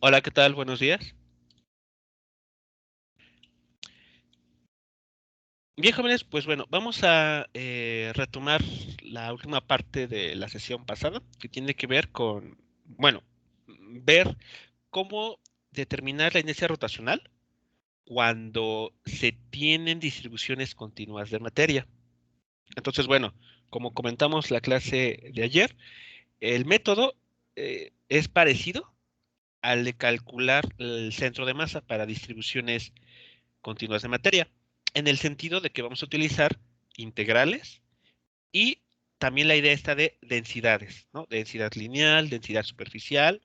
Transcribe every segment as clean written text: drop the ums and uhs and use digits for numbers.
Hola, ¿qué tal? Buenos días. Bien, jóvenes, pues bueno, vamos a retomar la última parte de la sesión pasada, que tiene que ver con, bueno, ver cómo determinar la inercia rotacional cuando se tienen distribuciones continuas de materia. Entonces, bueno, como comentamos la clase de ayer, el método es parecido al de calcular el centro de masa para distribuciones continuas de materia, en el sentido de que vamos a utilizar integrales y también la idea está de densidades, ¿no? Densidad lineal, densidad superficial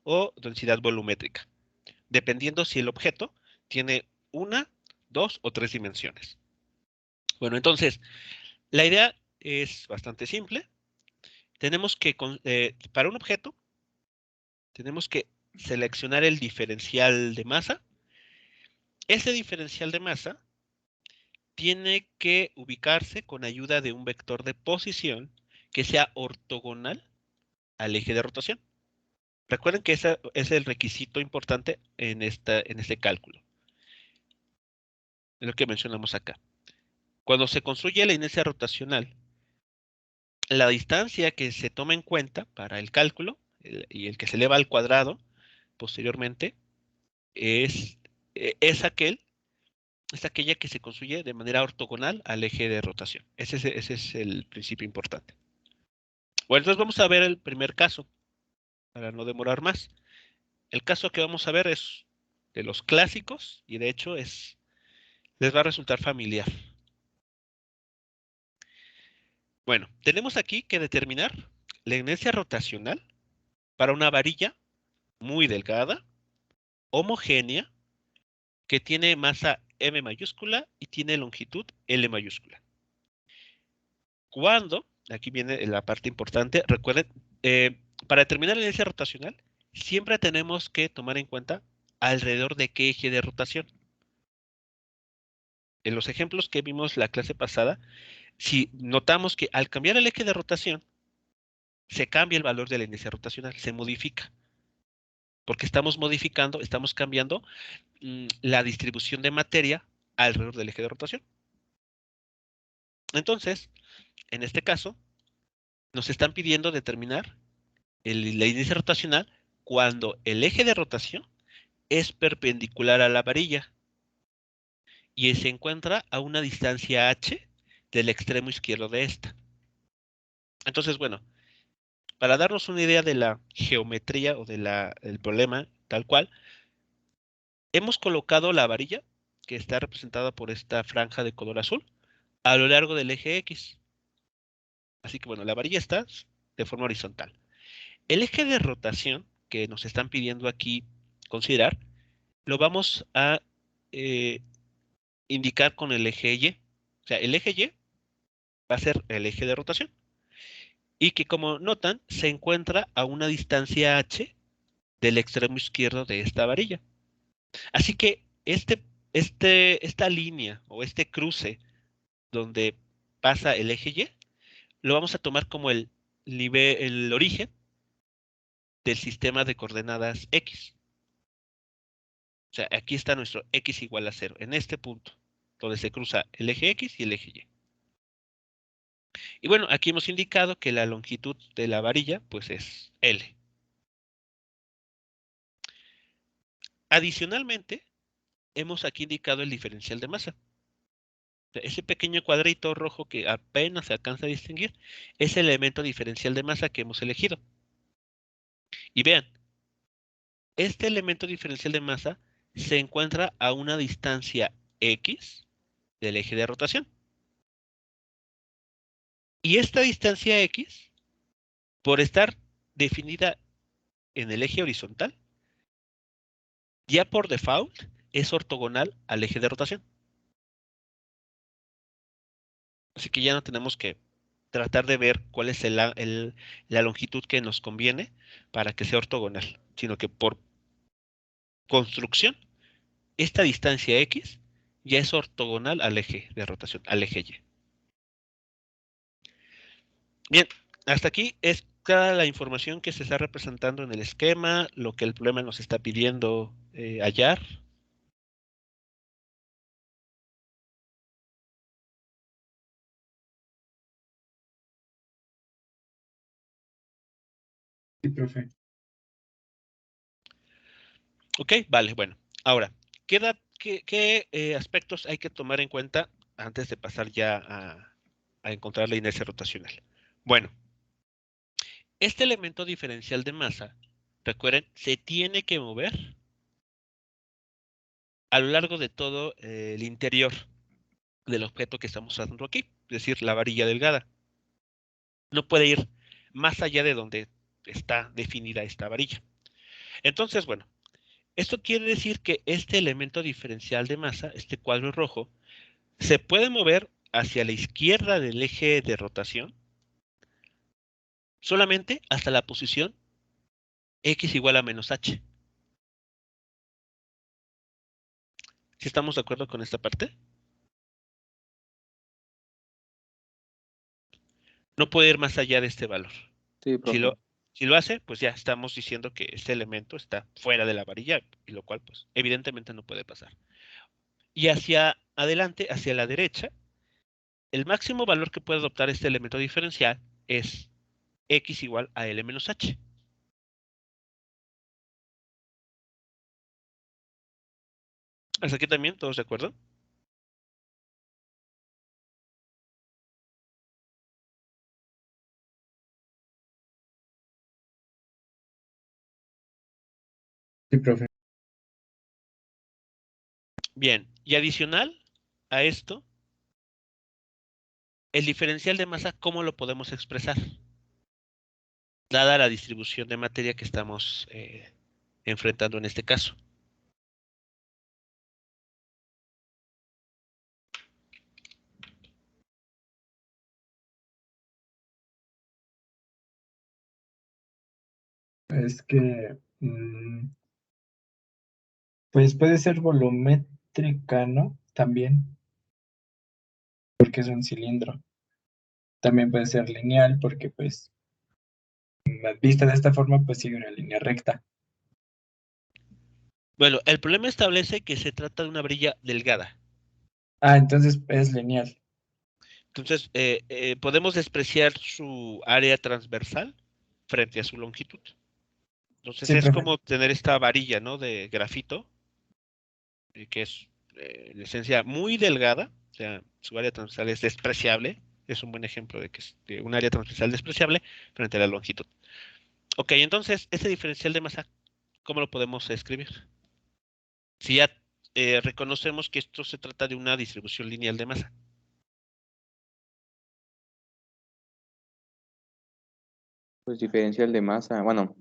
o densidad volumétrica, dependiendo si el objeto tiene una, dos o tres dimensiones. Bueno, entonces, la idea es bastante simple. Tenemos que, para un objeto, tenemos que seleccionar el diferencial de masa. Ese diferencial de masa tiene que ubicarse con ayuda de un vector de posición que sea ortogonal al eje de rotación. Recuerden que ese es el requisito importante en este cálculo, es lo que mencionamos acá. Cuando se construye la inercia rotacional, la distancia que se toma en cuenta para el cálculo y el que se eleva al cuadrado posteriormente es, es es aquella que se construye de manera ortogonal al eje de rotación. Ese es el principio importante. Bueno, entonces vamos a ver el primer caso, para no demorar más. El caso que vamos a ver es de los clásicos y de hecho les va a resultar familiar. Bueno, tenemos aquí que determinar la inercia rotacional para una varilla muy delgada, homogénea, que tiene masa M mayúscula y tiene longitud L mayúscula. Cuando, aquí viene la parte importante, recuerden, para determinar la inercia rotacional, siempre tenemos que tomar en cuenta alrededor de qué eje de rotación. En los ejemplos que vimos la clase pasada, si notamos que al cambiar el eje de rotación, se cambia el valor de la inercia rotacional, se modifica, porque estamos modificando, estamos cambiando la distribución de materia alrededor del eje de rotación. Entonces, en este caso, nos están pidiendo determinar la inercia rotacional cuando el eje de rotación es perpendicular a la varilla y se encuentra a una distancia h del extremo izquierdo de esta. Entonces, bueno, para darnos una idea de la geometría o del problema tal cual, hemos colocado la varilla, que está representada por esta franja de color azul, a lo largo del eje X. Así que bueno, la varilla está de forma horizontal. El eje de rotación que nos están pidiendo aquí considerar, lo vamos a eh, indicar con el eje Y. O sea, el eje Y va a ser el eje de rotación. Y que como notan, se encuentra a una distancia h del extremo izquierdo de esta varilla. Así que esta línea o este cruce donde pasa el eje Y, lo vamos a tomar como el origen del sistema de coordenadas X. O sea, aquí está nuestro X igual a 0, en este punto, donde se cruza el eje X y el eje Y. Y bueno, aquí hemos indicado que la longitud de la varilla, pues es L. Adicionalmente, hemos aquí indicado el diferencial de masa. Ese pequeño cuadrito rojo que apenas se alcanza a distinguir es el elemento diferencial de masa que hemos elegido. Y vean, este elemento diferencial de masa se encuentra a una distancia x del eje de rotación. Y esta distancia x, por estar definida en el eje horizontal, ya por default es ortogonal al eje de rotación. Así que ya no tenemos que tratar de ver cuál es la longitud que nos conviene para que sea ortogonal, sino que por construcción, esta distancia x ya es ortogonal al eje de rotación, al eje Y. Bien, hasta aquí es toda la información que se está representando en el esquema, lo que el problema nos está pidiendo hallar. Sí, profe. Ok, vale, bueno. Ahora, ¿qué aspectos hay que tomar en cuenta antes de pasar ya a encontrar la inercia rotacional? Bueno, este elemento diferencial de masa, recuerden, se tiene que mover a lo largo de todo el interior del objeto que estamos usando aquí, es decir, la varilla delgada. No puede ir más allá de donde está definida esta varilla. Entonces, bueno, esto quiere decir que este elemento diferencial de masa, este cuadro rojo, se puede mover hacia la izquierda del eje de rotación solamente hasta la posición x igual a menos h. ¿Sí estamos de acuerdo con esta parte? No puede ir más allá de este valor. Sí, Si profe. lo, si lo hace, pues ya estamos diciendo que este elemento está fuera de la varilla, y lo cual, pues, evidentemente no puede pasar. Y hacia adelante, hacia la derecha, el máximo valor que puede adoptar este elemento diferencial es x igual a L menos h. ¿Hasta aquí también? ¿Todos de acuerdo? Sí, profe. Bien, y adicional a esto, el diferencial de masa, ¿cómo lo podemos expresar? Dada la distribución de materia que estamos enfrentando en este caso. Es que, pues puede ser volumétrica, ¿no? También, porque es un cilindro. También puede ser lineal, porque pues, vista de esta forma, pues sigue una línea recta. Bueno, el problema establece que se trata de una varilla delgada. Ah, entonces es lineal. Entonces, podemos despreciar su área transversal frente a su longitud. Entonces, Sí, es profe. como tener esta varilla, ¿no? De grafito, que es en esencia muy delgada, o sea, su área transversal es despreciable. Es un buen ejemplo de que es de un área transversal despreciable frente a la longitud. Ok, entonces, este diferencial de masa, ¿cómo lo podemos escribir? Si ya reconocemos que esto se trata de una distribución lineal de masa. Pues diferencial de masa, bueno,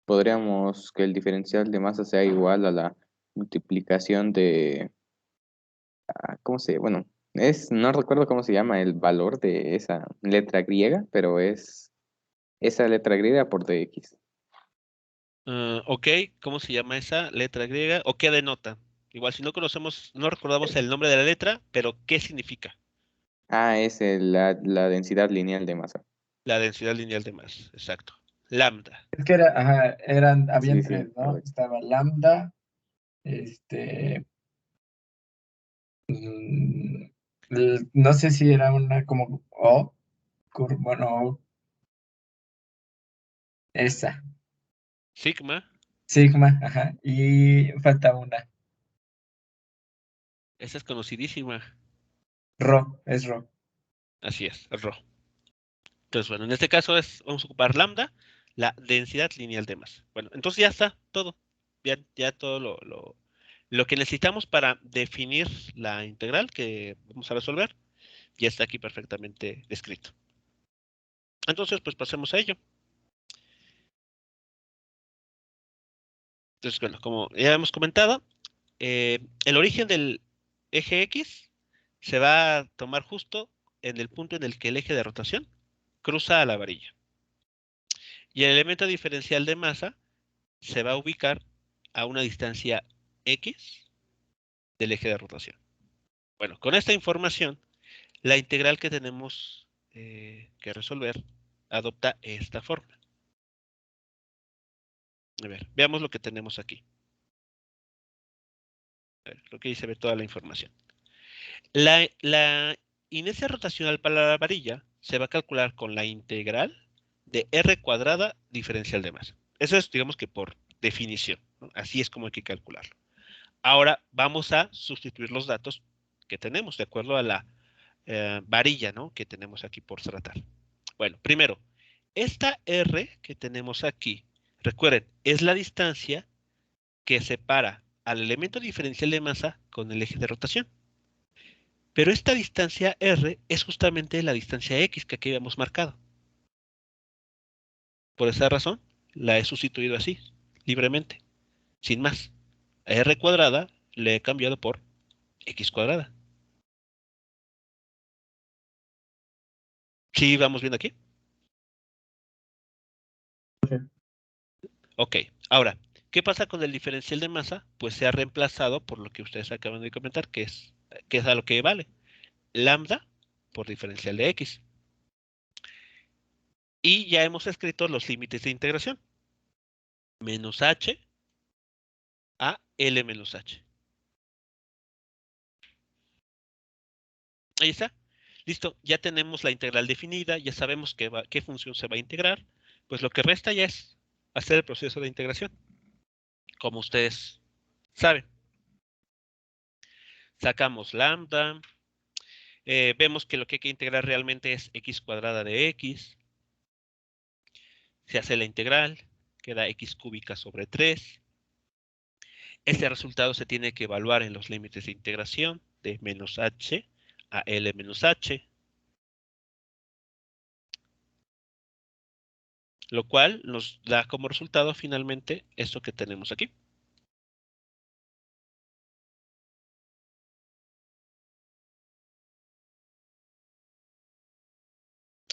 podríamos que el diferencial de masa sea igual a la multiplicación de, ¿cómo se? Bueno, no recuerdo cómo se llama el valor de esa letra griega, pero es esa letra griega por dx. Ok, ¿cómo se llama esa letra griega? ¿O qué denota? Igual si no conocemos, no recordamos el nombre de la letra, pero ¿qué significa? Es la densidad lineal de masa. La densidad lineal de masa, exacto. Lambda. Es que era, ajá, habían Sí, sí, tres, ¿no? correcto. Estaba lambda, este, mm, no sé si era una como O, bueno, esa, Sigma, sigma, ajá, y falta una, esa es conocidísima. es rho. Así es, Rho. Entonces, bueno, en este caso vamos a ocupar lambda, la densidad lineal de masa. Bueno, entonces ya está todo. Ya todo lo que necesitamos para definir la integral que vamos a resolver ya está aquí perfectamente descrito. Entonces, pues pasemos a ello. Entonces, bueno, como ya hemos comentado, el origen del eje X se va a tomar justo en el punto en el que el eje de rotación cruza a la varilla. Y el elemento diferencial de masa se va a ubicar a una distancia X del eje de rotación. Bueno, con esta información, la integral que tenemos que resolver adopta esta forma. A ver, veamos lo que tenemos aquí. A ver, creo que ahí se ve toda la información. La inercia rotacional para la varilla se va a calcular con la integral de r cuadrada diferencial de masa. Eso es, digamos que por definición, ¿no? Así es como hay que calcularlo. Ahora vamos a sustituir los datos que tenemos de acuerdo a la varilla, ¿no?, que tenemos aquí por tratar. Bueno, primero, esta R que tenemos aquí, recuerden, es la distancia que separa al elemento diferencial de masa con el eje de rotación. Pero esta distancia R es justamente la distancia X que aquí habíamos marcado. Por esa razón, la he sustituido así, libremente, sin más. A R cuadrada le he cambiado por X cuadrada. ¿Sí vamos viendo aquí? Ok, ahora, ¿qué pasa con el diferencial de masa? Pues se ha reemplazado por lo que ustedes acaban de comentar, que es a lo que vale. Lambda por diferencial de X. Y ya hemos escrito los límites de integración. Menos H a L menos H. Ahí está. Listo, ya tenemos la integral definida, ya sabemos qué función se va a integrar. Pues lo que resta ya es hacer el proceso de integración, como ustedes saben. Sacamos lambda, vemos que lo que hay que integrar realmente es x cuadrada de x. Se hace la integral, queda x cúbica sobre 3. Este resultado se tiene que evaluar en los límites de integración de menos h a L menos h. Lo cual nos da como resultado finalmente esto que tenemos aquí.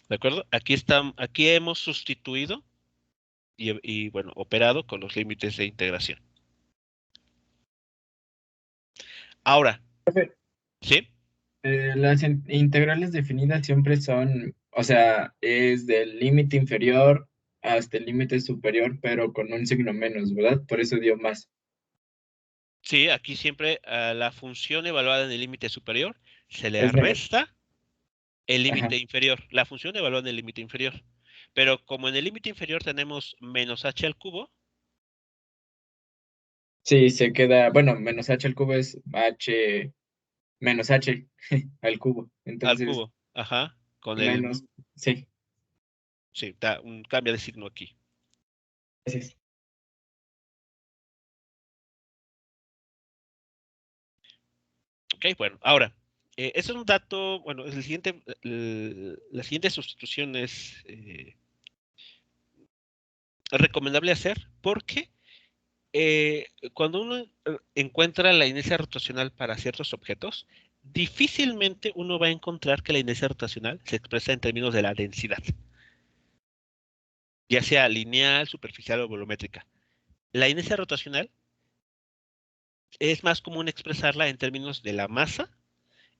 ¿De acuerdo? Aquí hemos sustituido y bueno, operado con los límites de integración. Ahora, Profe, ¿sí? las integrales definidas siempre son, o sea, es del límite inferior hasta el límite superior, pero con un signo menos, ¿verdad? Por eso dio más. Sí, aquí siempre a la función evaluada en el límite superior se le Es menos. resta el Ajá. límite inferior. La función evaluada en el límite inferior. Pero como en el límite inferior tenemos menos h al cubo, Sí, se queda, bueno, menos h al cubo es h menos h al cubo. al Entonces, cubo, ajá, con menos, sí. sí, da un cambio de signo aquí. Gracias. Ok, bueno, ahora, ese es un dato, bueno, la siguiente sustitución es recomendable hacer porque cuando uno encuentra la inercia rotacional para ciertos objetos, difícilmente uno va a encontrar que la inercia rotacional se expresa en términos de la densidad, ya sea lineal, superficial o volumétrica. La inercia rotacional es más común expresarla en términos de la masa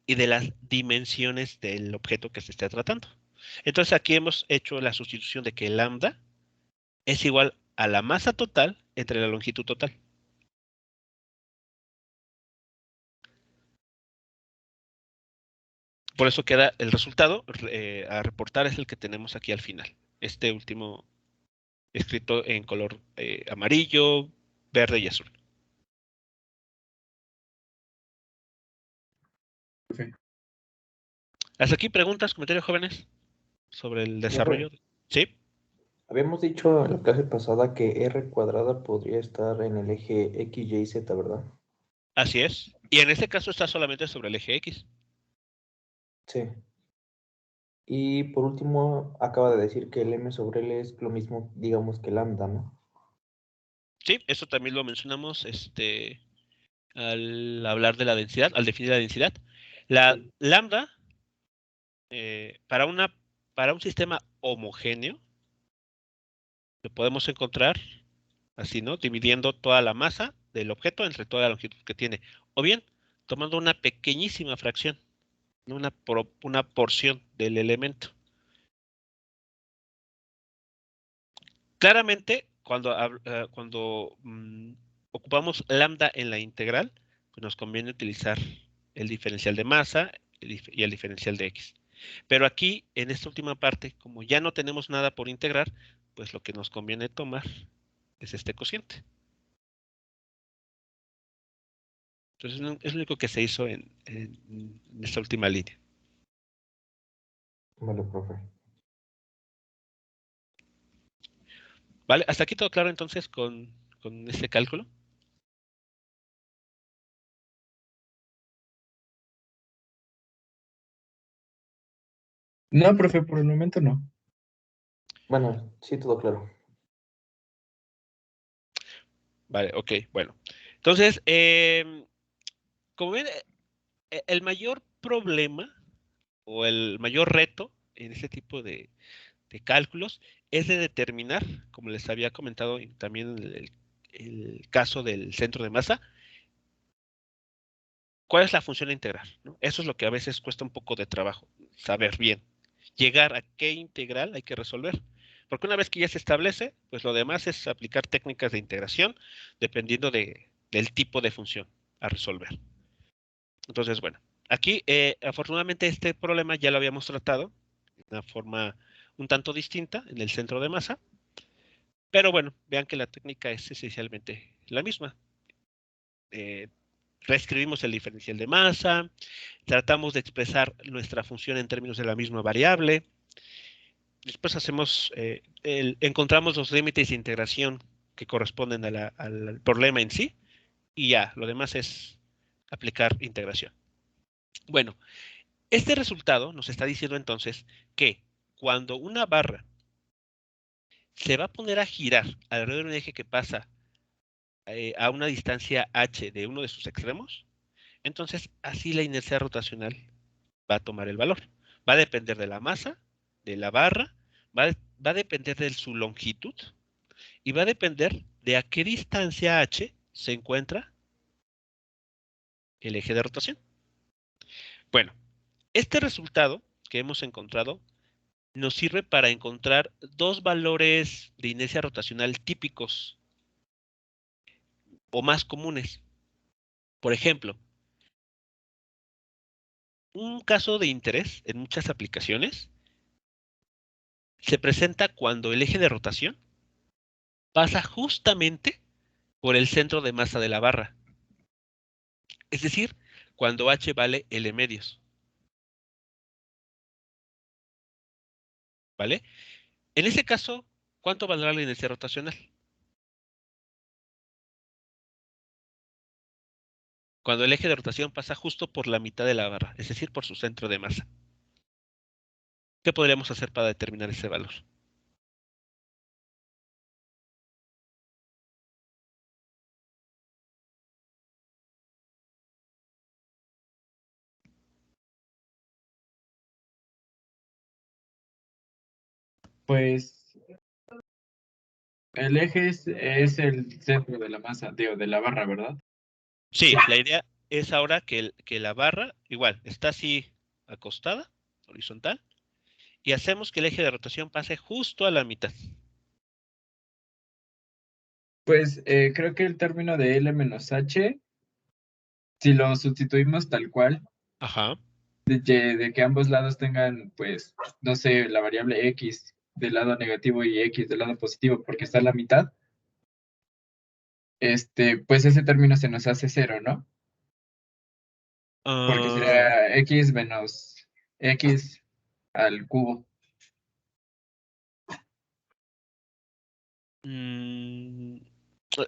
y de las dimensiones del objeto que se esté tratando. Entonces aquí hemos hecho la sustitución de que lambda es igual a la masa total entre la longitud total. Por eso queda el resultado a reportar es el que tenemos aquí al final. Este último escrito en color amarillo, verde y azul. Profe. ¿Hasta aquí preguntas, comentarios, jóvenes, sobre el Profe, desarrollo? ¿Sí? habíamos dicho en la clase pasada que r cuadrada podría estar en el eje x, y, z, ¿verdad? Así es. Y en este caso está solamente sobre el eje X. Sí. Y por último, acaba de decir que el m sobre l es lo mismo, digamos, que lambda, ¿no? Sí, eso también lo mencionamos al hablar de la densidad, al definir la densidad. La Sí. lambda, para un sistema homogéneo, lo podemos encontrar así, ¿no? Dividiendo toda la masa del objeto entre toda la longitud que tiene. O bien, tomando una pequeñísima fracción, ¿no? Una porción del elemento. Claramente, cuando ocupamos lambda en la integral, pues nos conviene utilizar el diferencial de masa y el diferencial de x. Pero aquí, en esta última parte, como ya no tenemos nada por integrar, pues lo que nos conviene tomar es este cociente. Entonces, es lo único que se hizo en esta última línea. Vale, profe. ¿Vale? ¿Hasta aquí todo claro entonces con este cálculo? No, profe, por el momento no. Bueno, sí, todo claro. Vale, ok, bueno. Entonces, como ven, el mayor problema o el mayor reto en este tipo de cálculos es de determinar, como les había comentado también en el caso del centro de masa, cuál es la función a integrar, ¿no? Eso es lo que a veces cuesta un poco de trabajo, saber bien, llegar a qué integral hay que resolver. Porque una vez que ya se establece, pues lo demás es aplicar técnicas de integración dependiendo del tipo de función a resolver. Entonces, bueno, aquí afortunadamente este problema ya lo habíamos tratado de una forma un tanto distinta en el centro de masa, pero bueno, vean que la técnica es esencialmente la misma. Eh, Reescribimos el diferencial de masa, tratamos de expresar nuestra función en términos de la misma variable, después encontramos los límites de integración que corresponden al problema en sí, y ya, lo demás es aplicar integración. Bueno, este resultado nos está diciendo entonces que cuando una barra se va a poner a girar alrededor de un eje que pasa a una distancia h de uno de sus extremos, entonces así la inercia rotacional va a tomar el valor. Va a depender de la masa, de la barra, va a depender de su longitud y va a depender de a qué distancia h se encuentra el eje de rotación. Bueno, este resultado que hemos encontrado nos sirve para encontrar dos valores de inercia rotacional típicos o más comunes. Por ejemplo, un caso de interés en muchas aplicaciones se presenta cuando el eje de rotación pasa justamente por el centro de masa de la barra. Es decir, cuando h vale L medios. ¿Vale? En ese caso, ¿cuánto valdrá la inercia rotacional? Cuando el eje de rotación pasa justo por la mitad de la barra, es decir, por su centro de masa. ¿Qué podríamos hacer para determinar ese valor? Pues el eje es el centro de la masa, digo, de la barra, ¿verdad? Sí, la idea es ahora que la barra, igual, está así acostada, horizontal, y hacemos que el eje de rotación pase justo a la mitad. Pues creo que el término de L menos H, si lo sustituimos tal cual, Ajá. de que ambos lados tengan, pues, no sé, la variable X del lado negativo y X del lado positivo, porque está a la mitad, pues ese término se nos hace cero, ¿no? Porque Ah, sería X menos X al cubo. mm,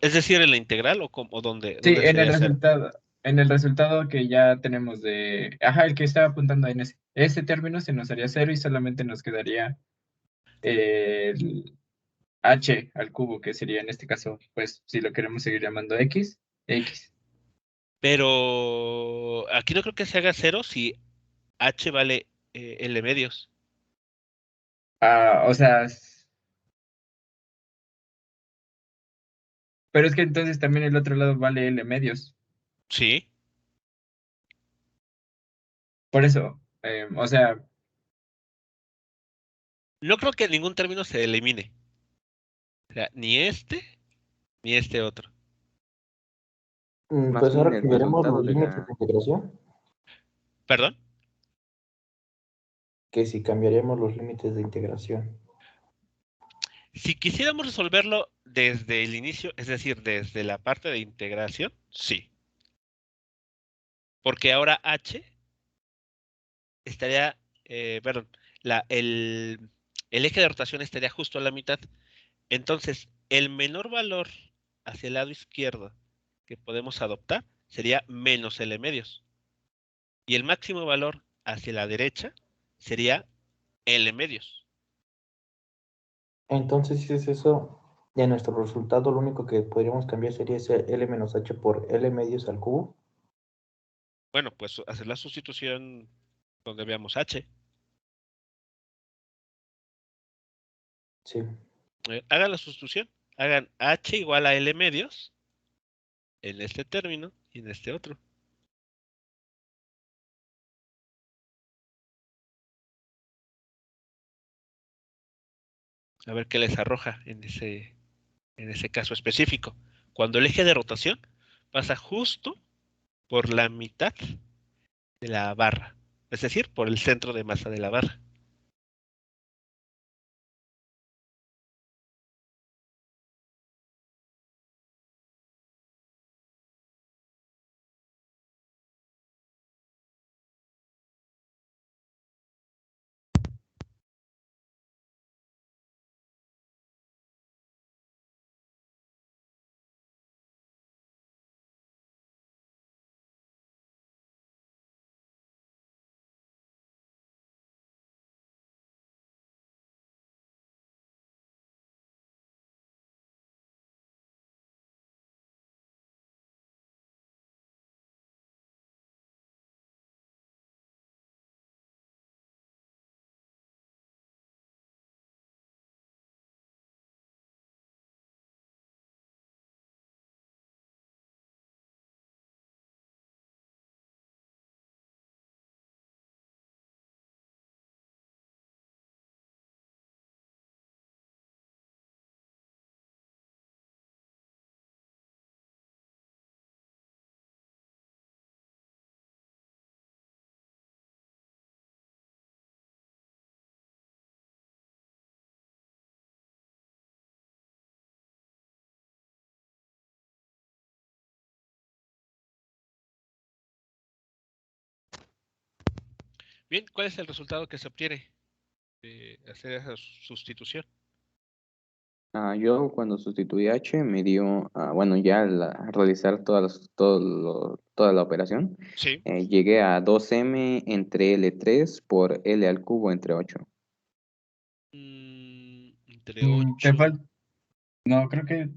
es decir, en la integral o Sí, dónde sería cero. en el resultado que ya tenemos de, ajá, el que estaba apuntando en ese término se nos haría cero y solamente nos quedaría el h al cubo, que sería en este caso, pues si lo queremos seguir llamando x, x. Pero aquí no creo que se haga cero si h vale L medios. Ah, o sea, pero es que entonces también el otro lado vale L medios. Sí. Por eso, o sea, No creo que ningún término se elimine. O sea, ni este, ni este otro. Más Pues bien ahora el cambiaremos resultado los de límites la... de integración, ¿Perdón? que si cambiaremos los límites de integración. Si quisiéramos resolverlo desde el inicio, es decir, desde la parte de integración, sí. Porque ahora h estaría, perdón, el eje de rotación estaría justo a la mitad. Entonces, el menor valor hacia el lado izquierdo que podemos adoptar sería menos L medios. Y el máximo valor hacia la derecha sería L medios. Entonces, si es eso, ya nuestro resultado lo único que podríamos cambiar sería ese L menos H por L medios al cubo. Bueno, pues hacer la sustitución donde veamos h. Sí. Hagan la sustitución. Hagan h igual a L medios en este término y en este otro. A ver qué les arroja en ese caso específico. Cuando el eje de rotación pasa justo por la mitad de la barra, es decir, por el centro de masa de la barra. Bien, ¿cuál es el resultado que se obtiene de hacer esa sustitución? Yo cuando sustituí H me dio, bueno, ya al realizar toda la operación, Sí. llegué a 2M entre L3 por L al cubo entre 8. Entre Te 8. falta. No, creo que.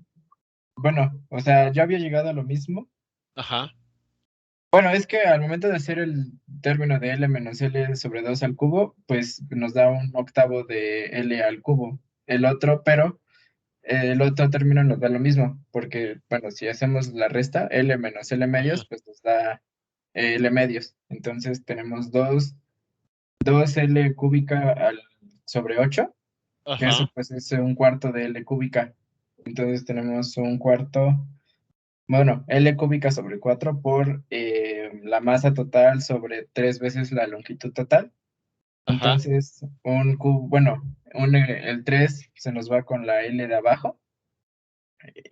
Bueno, o sea, yo había llegado a lo mismo. Ajá. Bueno, es que al momento de hacer el término de L menos L sobre 2 al cubo, pues nos da un octavo de L al cubo. El otro término nos da lo mismo, porque, bueno, si hacemos la resta, L menos L Ajá. medios, pues nos da L medios. Entonces tenemos 2 L cúbica sobre 8, que eso Ajá. pues es un cuarto de L cúbica. Entonces tenemos un cuarto. Bueno, L cúbica sobre 4 por la masa total sobre 3 veces la longitud total. Ajá. Entonces, el 3 se nos va con la L de abajo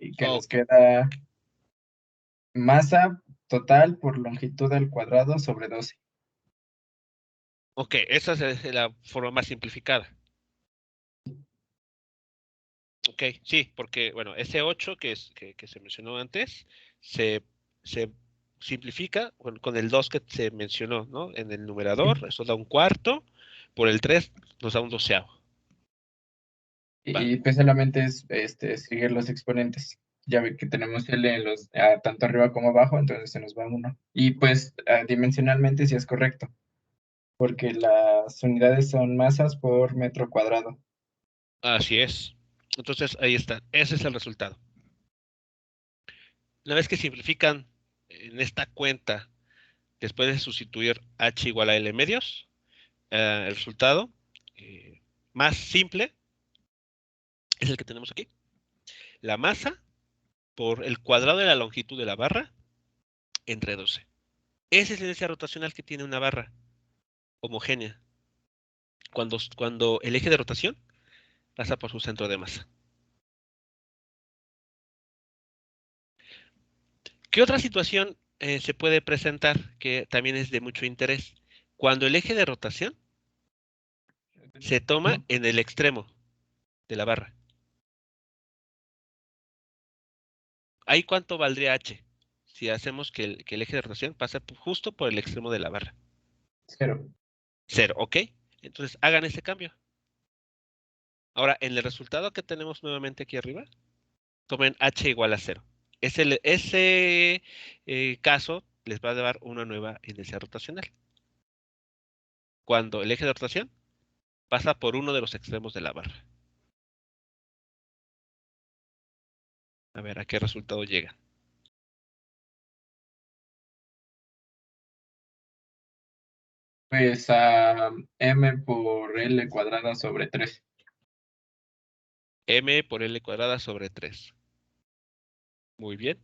y que nos Ok. queda masa total por longitud al cuadrado sobre 12. Ok, esa es la forma más simplificada. Ok, sí, porque, bueno, ese 8 que se mencionó antes se simplifica con el 2 que se mencionó, ¿no? En el numerador, eso da un cuarto, por el 3 nos da un doceavo. Va. Y pues solamente es seguir los exponentes. Ya ve que tenemos L tanto arriba como abajo, entonces se nos va uno. Y pues dimensionalmente sí es correcto, porque las unidades son masas por metro cuadrado. Así es. Entonces, ahí está. Ese es el resultado. Una vez que simplifican en esta cuenta, después de sustituir h igual a l medios, el resultado más simple es el que tenemos aquí. la masa por el cuadrado de la longitud de la barra entre 12. Esa es la inercia rotacional que tiene una barra homogénea cuando el eje de rotación pasa por su centro de masa. ¿Qué otra situación se puede presentar que también es de mucho interés? Cuando el eje de rotación se toma en el extremo de la barra. ¿Ahí cuánto valdría H? Si hacemos que el eje de rotación pase justo por el extremo de la barra. 0. 0, ¿ok? Entonces hagan ese cambio. Ahora, en el resultado que tenemos nuevamente aquí arriba, tomen H igual a 0. Ese caso les va a dar una nueva inercia rotacional. Cuando el eje de rotación pasa por uno de los extremos de la barra. A ver, ¿a qué resultado llega? Pues a m por L cuadrada sobre 3. M por L cuadrada sobre 3. Muy bien.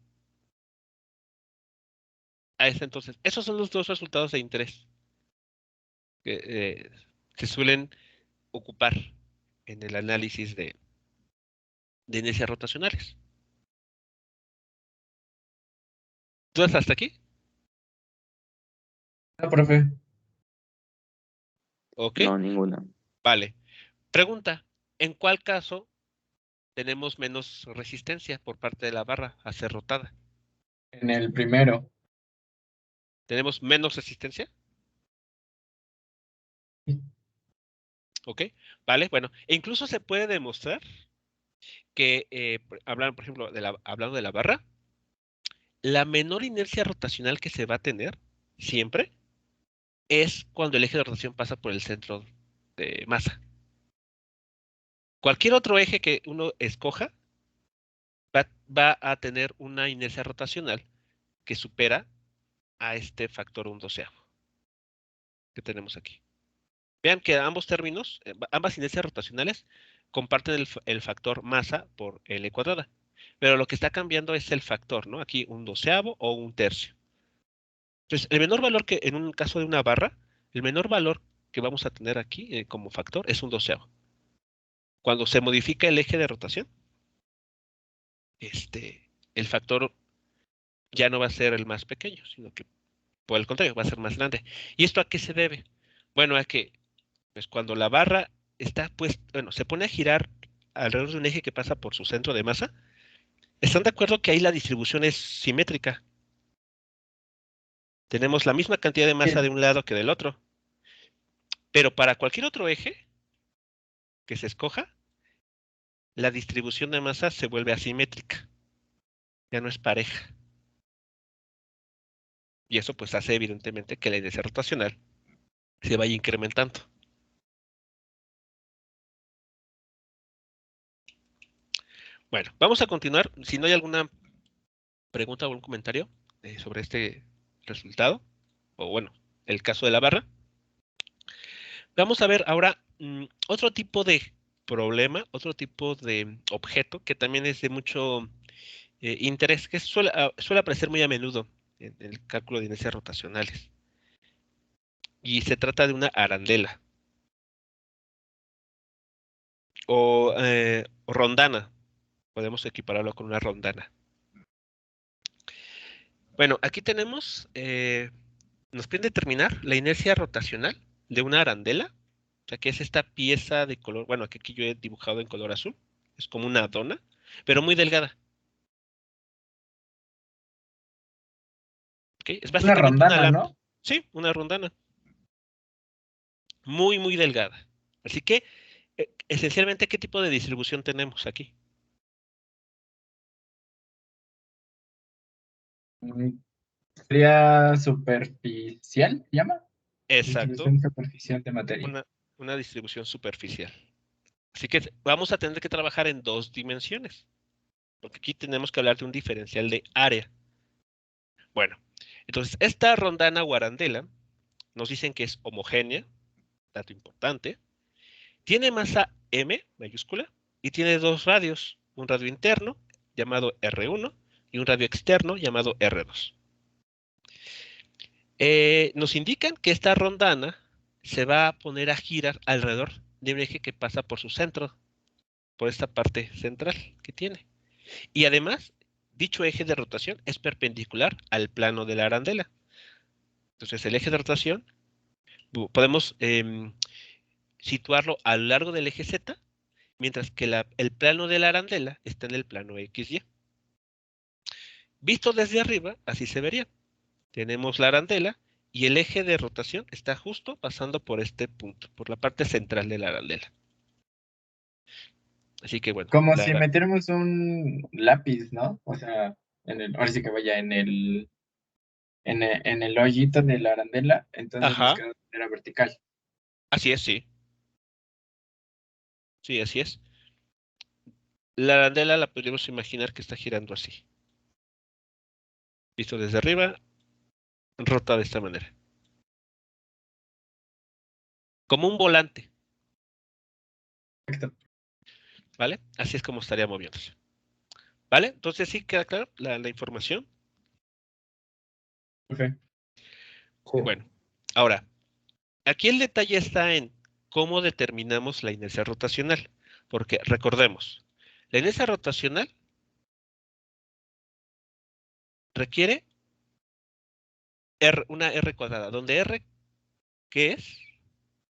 Ahí está entonces. Esos son los dos resultados de interés que se suelen ocupar en el análisis de inercias rotacionales. ¿Dudas hasta aquí? No, profe. Ok, No, ninguna. vale. Pregunta, ¿en cuál caso tenemos menos resistencia por parte de la barra a ser rotada? En el primero. ¿Tenemos menos resistencia? Sí. Ok, vale, bueno. E incluso se puede demostrar que, hablando, por ejemplo, hablando de la barra, la menor inercia rotacional que se va a tener siempre es cuando el eje de rotación pasa por el centro de masa. Cualquier otro eje que uno escoja va a tener una inercia rotacional que supera a este factor 1/12 que tenemos aquí. Vean que ambos términos, ambas inercias rotacionales, comparten el factor masa por L cuadrada. Pero lo que está cambiando es el factor, ¿no? Aquí 1/12 o 1/3. Entonces, el menor valor que, en un caso de una barra, el menor valor que vamos a tener aquí como factor es 1/12. Cuando se modifica el eje de rotación, el factor ya no va a ser el más pequeño, sino que por el contrario va a ser más grande. ¿Y esto a qué se debe? Bueno, a que pues cuando la barra está pues, bueno, se pone a girar alrededor de un eje que pasa por su centro de masa, ¿están de acuerdo que ahí la distribución es simétrica? Tenemos la misma cantidad de masa de un lado que del otro. Pero para cualquier otro eje que se escoja, la distribución de masa se vuelve asimétrica. Ya no es pareja. Y eso pues hace evidentemente que la inercia rotacional se vaya incrementando. Bueno, vamos a continuar. Si no hay alguna pregunta o algún comentario sobre este resultado, o bueno, el caso de la barra, vamos a ver ahora otro tipo de problema, otro tipo de objeto que también es de mucho interés, que suele aparecer muy a menudo en el cálculo de inercias rotacionales. Y se trata de una arandela o rondana. Podemos equipararlo con una rondana. Bueno, aquí tenemos, nos piden determinar la inercia rotacional de una arandela, o sea, que es esta pieza de color, bueno, que aquí yo he dibujado en color azul, es como una dona, pero muy delgada. ¿Okay? Es Una básicamente una rondana, lámpara. ¿no? Sí, una rondana. Muy, muy delgada. Así que, esencialmente, ¿qué tipo de distribución tenemos aquí? Mm, Sería superficial, ¿se llama? Exacto, Distribución superficial de materia. una distribución superficial. Así que vamos a tener que trabajar en dos dimensiones, porque aquí tenemos que hablar de un diferencial de área. Bueno, entonces esta rondana o arandela nos dicen que es homogénea, dato importante, tiene masa m mayúscula y tiene dos radios, un radio interno llamado R1 y un radio externo llamado R2. Nos indican que esta rondana se va a poner a girar alrededor de un eje que pasa por su centro, por esta parte central que tiene. Y además, dicho eje de rotación es perpendicular al plano de la arandela. Entonces, el eje de rotación podemos situarlo a lo largo del eje Z, mientras que el plano de la arandela está en el plano XY. Visto desde arriba, así se vería. Tenemos la arandela y el eje de rotación está justo pasando por este punto, por la parte central de la arandela. Así que bueno. Como si metiéramos un lápiz, ¿no? O sea, ahora sí que vaya en el hoyito de la arandela, entonces nos Ajá, queda de manera vertical. así es, sí. Sí, así es. La arandela la podríamos imaginar que está girando así. Visto desde arriba, rota de esta manera. Como un volante, Exacto. ¿vale? Así es como estaría moviéndose. ¿Vale? Entonces sí queda claro la información. Perfecto. Sí. Bueno, ahora, aquí el detalle está en cómo determinamos la inercia rotacional. Porque recordemos, la inercia rotacional requiere una R cuadrada, donde R, ¿qué es?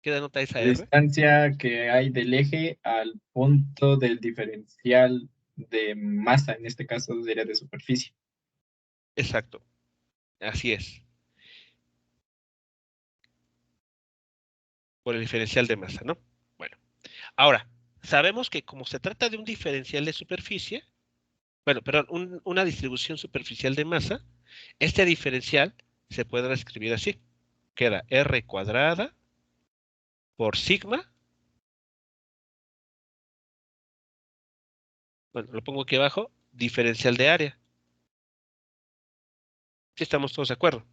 ¿Qué denota esa La R? distancia que hay del eje al punto del diferencial de masa, en este caso sería de superficie. Exacto, así es. Por el diferencial de masa, ¿no? Bueno, ahora, sabemos que como se trata de un diferencial de superficie, bueno, perdón, una distribución superficial de masa, este diferencial se puede escribir así. Queda R cuadrada por sigma. Bueno, lo pongo aquí abajo, diferencial de área. Si estamos todos de acuerdo.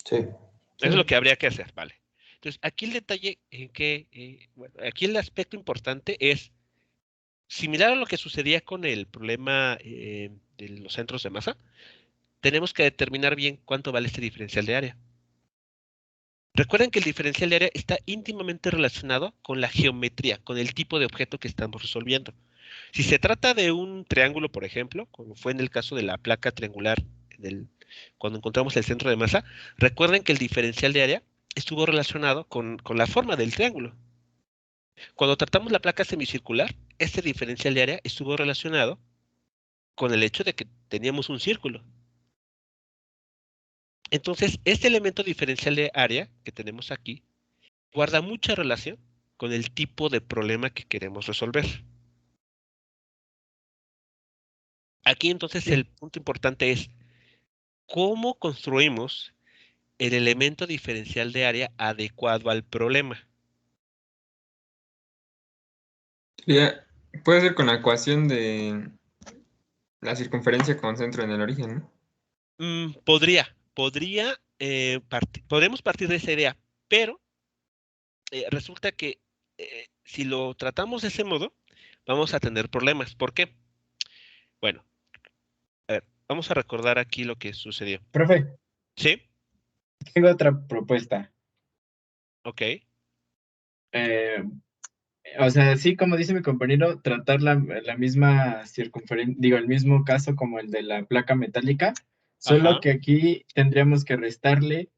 Sí. Eso es lo que habría que hacer, ¿vale? Entonces, aquí el detalle en que, bueno, aquí el aspecto importante es similar a lo que sucedía con el problema de los centros de masa, tenemos que determinar bien cuánto vale este diferencial de área. Recuerden que el diferencial de área está íntimamente relacionado con la geometría, con el tipo de objeto que estamos resolviendo. Si se trata de un triángulo, por ejemplo, como fue en el caso de la placa triangular cuando encontramos el centro de masa, recuerden que el diferencial de área estuvo relacionado con la forma del triángulo. Cuando tratamos la placa semicircular, este diferencial de área estuvo relacionado con el hecho de que teníamos un círculo. Entonces, este elemento diferencial de área que tenemos aquí guarda mucha relación con el tipo de problema que queremos resolver. Aquí entonces el punto importante es cómo construimos el elemento diferencial de área adecuado al problema. Puede ser con la ecuación de la circunferencia con centro en el origen, ¿no? Podemos partir de esa idea, pero resulta que si lo tratamos de ese modo, vamos a tener problemas. ¿Por qué? Bueno, a ver, vamos a recordar aquí lo que sucedió. Profe, ¿Sí? tengo otra propuesta. Ok. O sea, sí, como dice mi compañero, tratar la misma circunferencia, digo, el mismo caso como el de la placa metálica, solo Ajá. que aquí tendríamos que restarle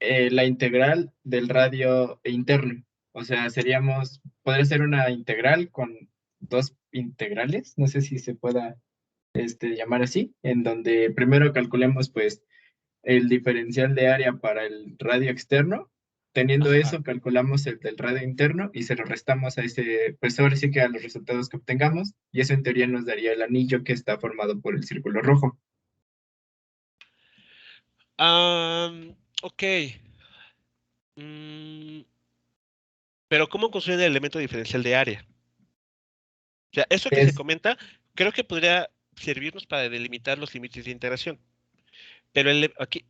la integral del radio interno. O sea, podría ser una integral con dos integrales, no sé si se pueda llamar así, en donde primero calculemos pues el diferencial de área para el radio externo. Teniendo Ajá. eso, calculamos el del radio interno y se lo restamos a ese, pues ahora sí que a los resultados que obtengamos, y eso en teoría nos daría el anillo que está formado por el círculo rojo. Ok. Mm, pero ¿cómo construir el elemento diferencial de área? O sea, eso que se Es, comenta, creo que podría servirnos para delimitar los límites de integración. Pero aquí,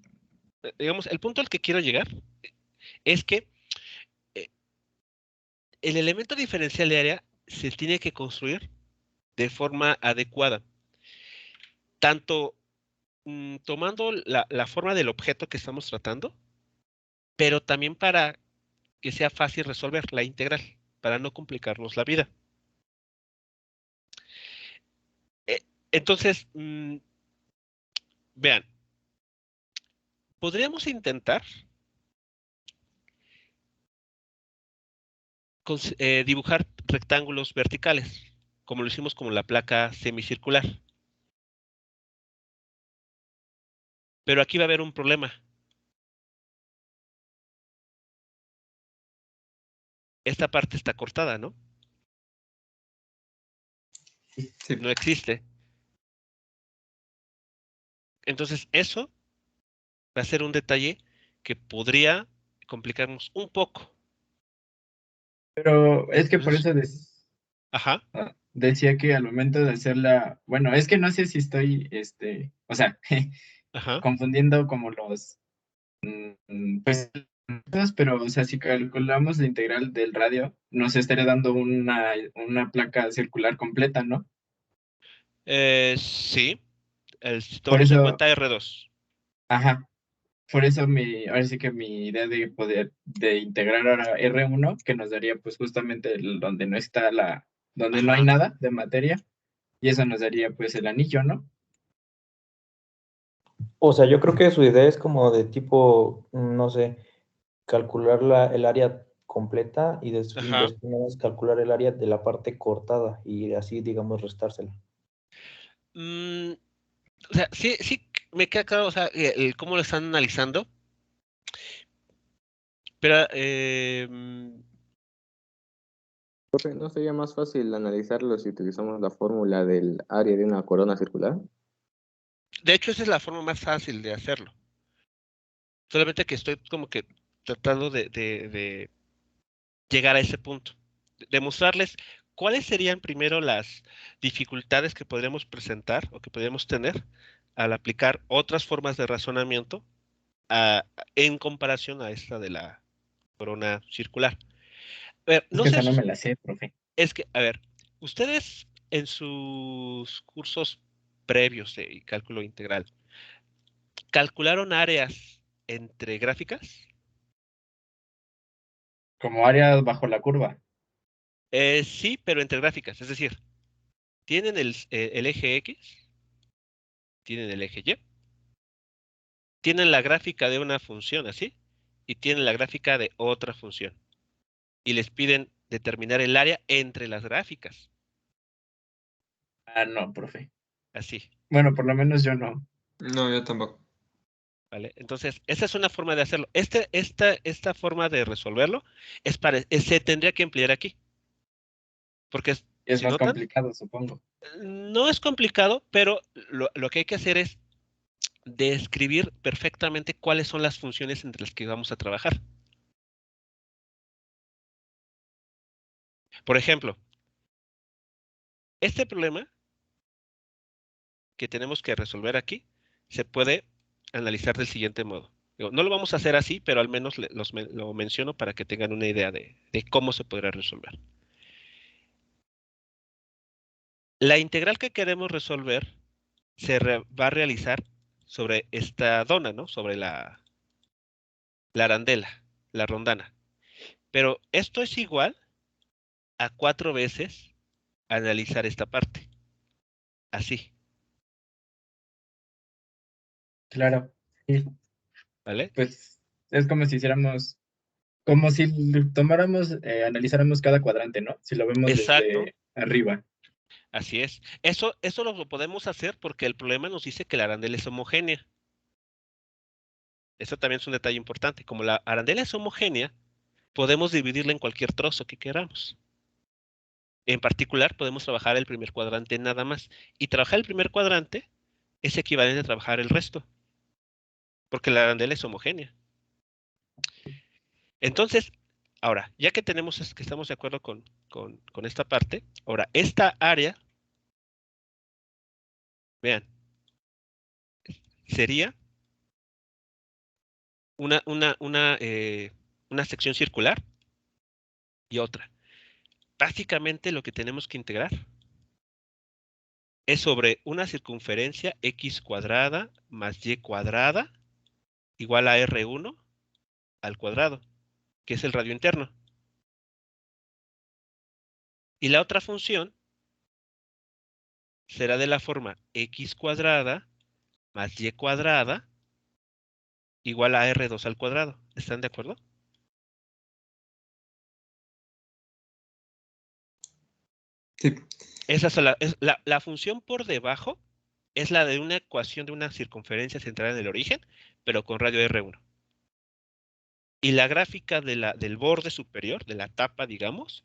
digamos, el punto al que quiero llegar es que eh, el elemento diferencial de área se tiene que construir de forma adecuada. Tanto tomando la forma del objeto que estamos tratando, pero también para que sea fácil resolver la integral, para no complicarnos la vida. Entonces, vean, podríamos intentar dibujar rectángulos verticales, como lo hicimos con la placa semicircular. Pero aquí va a haber un problema. Esta parte está cortada, ¿no? Sí. No existe. Entonces, eso va a ser un detalle que podría complicarnos un poco. Pero es que por Entonces, eso ajá, decía que al momento de hacerla, bueno, es que no sé si estoy, o sea, ajá. confundiendo como pues, pero, o sea, si calculamos la integral del radio, nos estaría dando una placa circular completa, ¿no? Sí, si Por tomamos en eso, cuenta R2. ajá, por eso ahora sí que mi idea de poder, de integrar ahora R1, que nos daría pues justamente donde no está donde no hay Ajá. nada de materia, y eso nos daría pues el anillo, ¿no? O sea, yo creo que su idea es como de tipo, no sé, calcular el área completa y Ajá. después calcular el área de la parte cortada y así, digamos, restársela. Mm, o sea, sí me queda claro, o sea, cómo lo están analizando, pero Profe, ¿no sería más fácil analizarlo si utilizamos la fórmula del área de una corona circular? de hecho esa es la forma más fácil de hacerlo. Solamente que estoy como que tratando de llegar a ese punto, demostrarles cuáles serían primero las dificultades que podríamos presentar o que podríamos tener al aplicar otras formas de razonamiento en comparación a esta de la corona circular. A ver, Es no que sé, esa no me la sé, profe. es que, a ver, ustedes en sus cursos previos de cálculo integral, ¿calcularon áreas entre gráficas? Como área bajo la curva. Sí, pero entre gráficas, es decir, tienen el eje X, tienen el eje Y, tienen la gráfica de una función así, y tienen la gráfica de otra función. Y les piden determinar el área entre las gráficas, Ah, no, profe. así, Bueno, por lo menos yo no. No, yo tampoco. ¿vale? Entonces, esa es una forma de hacerlo. Esta forma de resolverlo se tendría que emplear aquí, porque Es si más notan, complicado, supongo. no es complicado, pero lo que hay que hacer es describir perfectamente cuáles son las funciones entre las que vamos a trabajar. Por ejemplo, este problema que tenemos que resolver aquí se puede analizar del siguiente modo. Digo, no lo vamos a hacer así, pero al menos lo menciono para que tengan una idea de cómo se podrá resolver. La integral que queremos resolver va a realizar sobre esta dona, ¿no? Sobre la arandela, la rondana. Pero esto es igual a 4 veces analizar esta parte. Así, Claro. Sí, ¿vale? pues es como si hiciéramos, como si tomáramos, analizáramos cada cuadrante, ¿no? Si lo vemos Exacto, desde arriba. así es. Eso lo podemos hacer porque el problema nos dice que la arandela es homogénea. Eso también es un detalle importante. Como la arandela es homogénea, podemos dividirla en cualquier trozo que queramos. En particular, podemos trabajar el primer cuadrante nada más. Y trabajar el primer cuadrante es equivalente a trabajar el resto, porque la arandela es homogénea. Entonces, ahora, ya que que estamos de acuerdo con esta parte, ahora, esta área, vean, sería una, una, una, eh, una sección circular y otra. Básicamente lo que tenemos que integrar es sobre una circunferencia x cuadrada más y cuadrada igual a R1 al cuadrado, que es el radio interno. Y la otra función será de la forma x cuadrada más y cuadrada igual a R2 al cuadrado. ¿Están de acuerdo? Sí. Esa es la función por debajo es la de una ecuación de una circunferencia centrada en el origen, pero con radio R1. Y la gráfica del borde superior, de la tapa, digamos,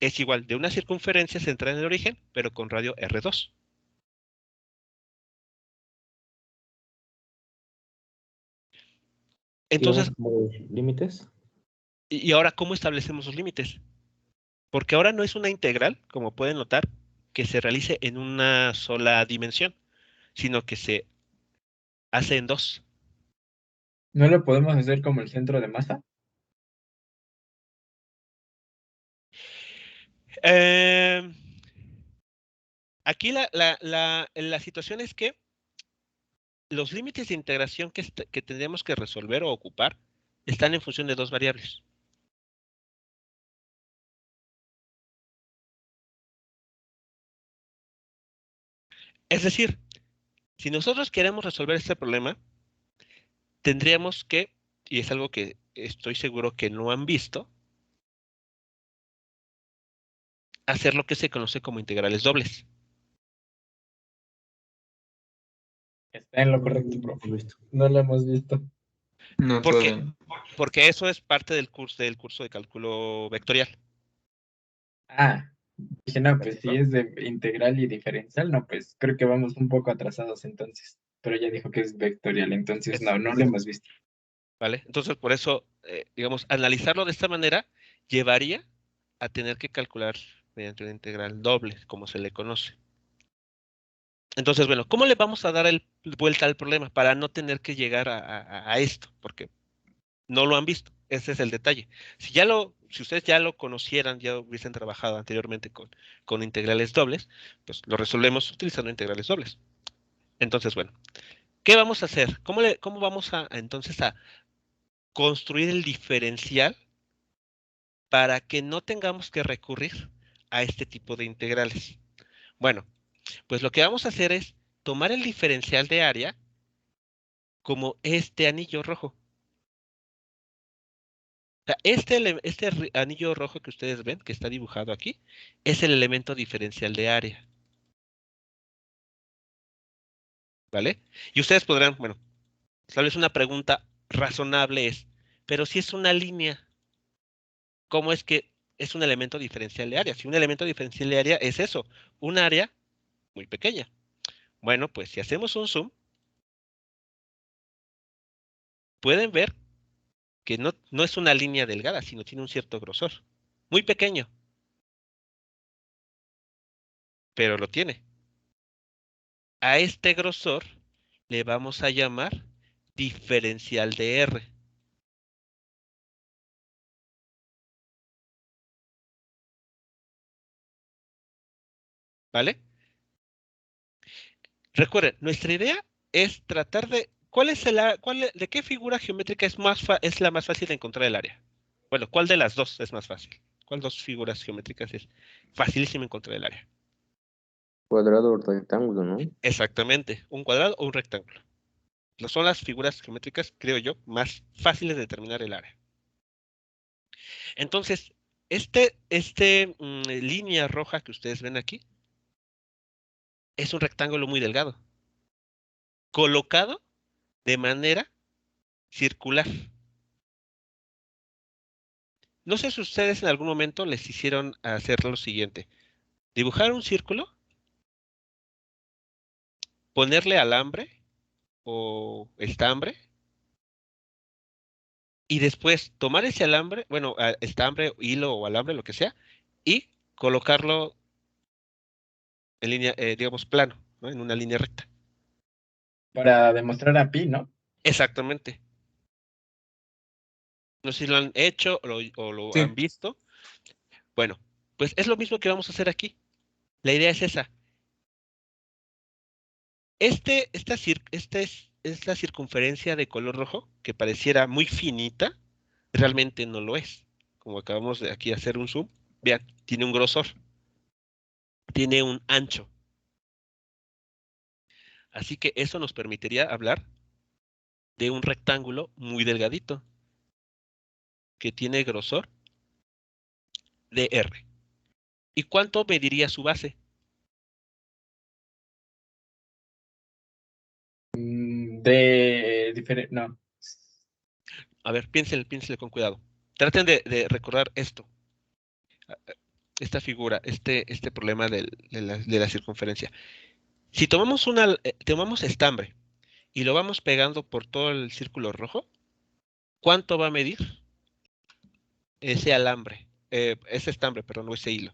es igual de una circunferencia centrada en el origen, pero con radio R2. Digamos, Entonces, como límites. ¿y ahora cómo establecemos los límites? Porque ahora no es una integral, como pueden notar, que se realice en una sola dimensión, sino que se hace en dos. ¿No lo podemos hacer como el centro de masa? Eh, Aquí la situación es que los límites de integración que tendríamos que resolver o ocupar están en función de dos variables. Es decir, si nosotros queremos resolver este problema, tendríamos que, y es algo que estoy seguro que no han visto, hacer lo que se conoce como integrales dobles. Está en lo correcto, profe. No lo hemos visto. No, ¿Por qué? todavía no. Porque eso es parte del curso de cálculo vectorial. Ah, dije, no, pues si es de integral y diferencial, no, pues creo que vamos un poco atrasados entonces. Pero ya dijo que es vectorial, entonces no lo hemos visto. ¿Vale? Entonces, por eso, digamos, analizarlo de esta manera llevaría a tener que calcular mediante una integral doble, como se le conoce. Entonces, bueno, ¿cómo le vamos a dar vuelta al problema para no tener que llegar a esto? Porque no lo han visto. Ese es el detalle. Si ustedes ya lo conocieran, ya hubiesen trabajado anteriormente con integrales dobles, pues lo resolvemos utilizando integrales dobles. Entonces, bueno, ¿qué vamos a hacer? ¿Cómo vamos entonces a construir el diferencial para que no tengamos que recurrir a este tipo de integrales? Bueno, pues lo que vamos a hacer es tomar el diferencial de área como este anillo rojo. O sea, este anillo rojo que ustedes ven, que está dibujado aquí, es el elemento diferencial de área. ¿Vale? Y ustedes podrán, bueno, tal vez una pregunta razonable es, pero si es una línea, ¿cómo es que es un elemento diferencial de área? Si un elemento diferencial de área es eso, un área muy pequeña. Bueno, pues si hacemos un zoom, pueden ver que no es una línea delgada, sino tiene un cierto grosor. Muy pequeño, pero lo tiene. A este grosor le vamos a llamar diferencial de R. ¿Vale? Recuerden, nuestra idea es tratar de ¿de qué figura geométrica es la más fácil de encontrar el área? Bueno, ¿cuál de las dos es más fácil? ¿Cuál dos figuras geométricas es facilísimo encontrar el área? Cuadrado o rectángulo, ¿no? Exactamente, un cuadrado o un rectángulo. Son las figuras geométricas, creo yo, más fáciles de determinar el área. Entonces, línea roja que ustedes ven aquí es un rectángulo muy delgado, colocado de manera circular. No sé si ustedes en algún momento les hicieron hacer lo siguiente. Dibujar un círculo, ponerle alambre o estambre, y después tomar ese alambre, bueno, estambre, hilo o alambre, lo que sea, y colocarlo en línea, digamos, plano, ¿no? En una línea recta. Para demostrar a pi, ¿no? Exactamente. No sé si lo han hecho o lo Sí. han visto. Bueno, pues es lo mismo que vamos a hacer aquí. La idea es esa. Esta circunferencia de color rojo, que pareciera muy finita, realmente no lo es. Como acabamos de aquí hacer un zoom, vean, tiene un grosor, tiene un ancho. Así que eso nos permitiría hablar de un rectángulo muy delgadito, que tiene grosor de R. ¿Y cuánto mediría su base? De diferente, no. A ver, piénsenle con cuidado. Traten de recordar esto, esta figura, este problema de la circunferencia. Si tomamos estambre y lo vamos pegando por todo el círculo rojo, ¿cuánto va a medir ese alambre? Ese estambre, perdón, no ese hilo.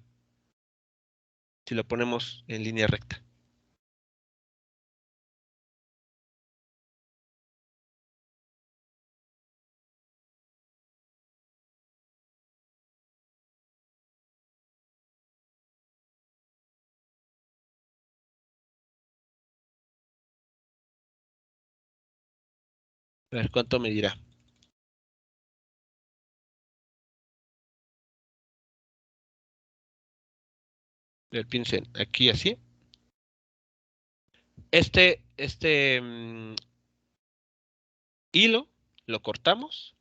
Si lo ponemos en línea recta. A ver, ¿cuánto medirá? A ver, piensen, aquí así. Este hilo lo cortamos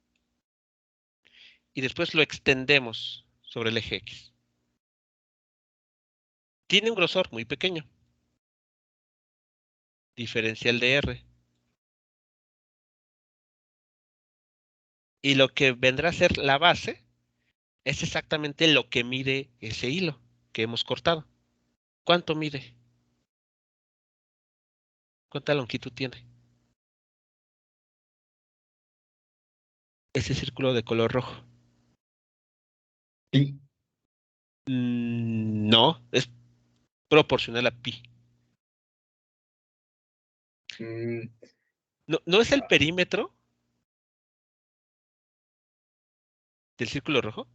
y después lo extendemos sobre el eje X. Tiene un grosor muy pequeño, diferencial de R. Y lo que vendrá a ser la base es exactamente lo que mide ese hilo que hemos cortado. ¿Cuánto mide? ¿Cuánta longitud tiene? Ese círculo de color rojo. Pi. No, es proporcional a pi. Mm, ¿No es el perímetro del círculo rojo?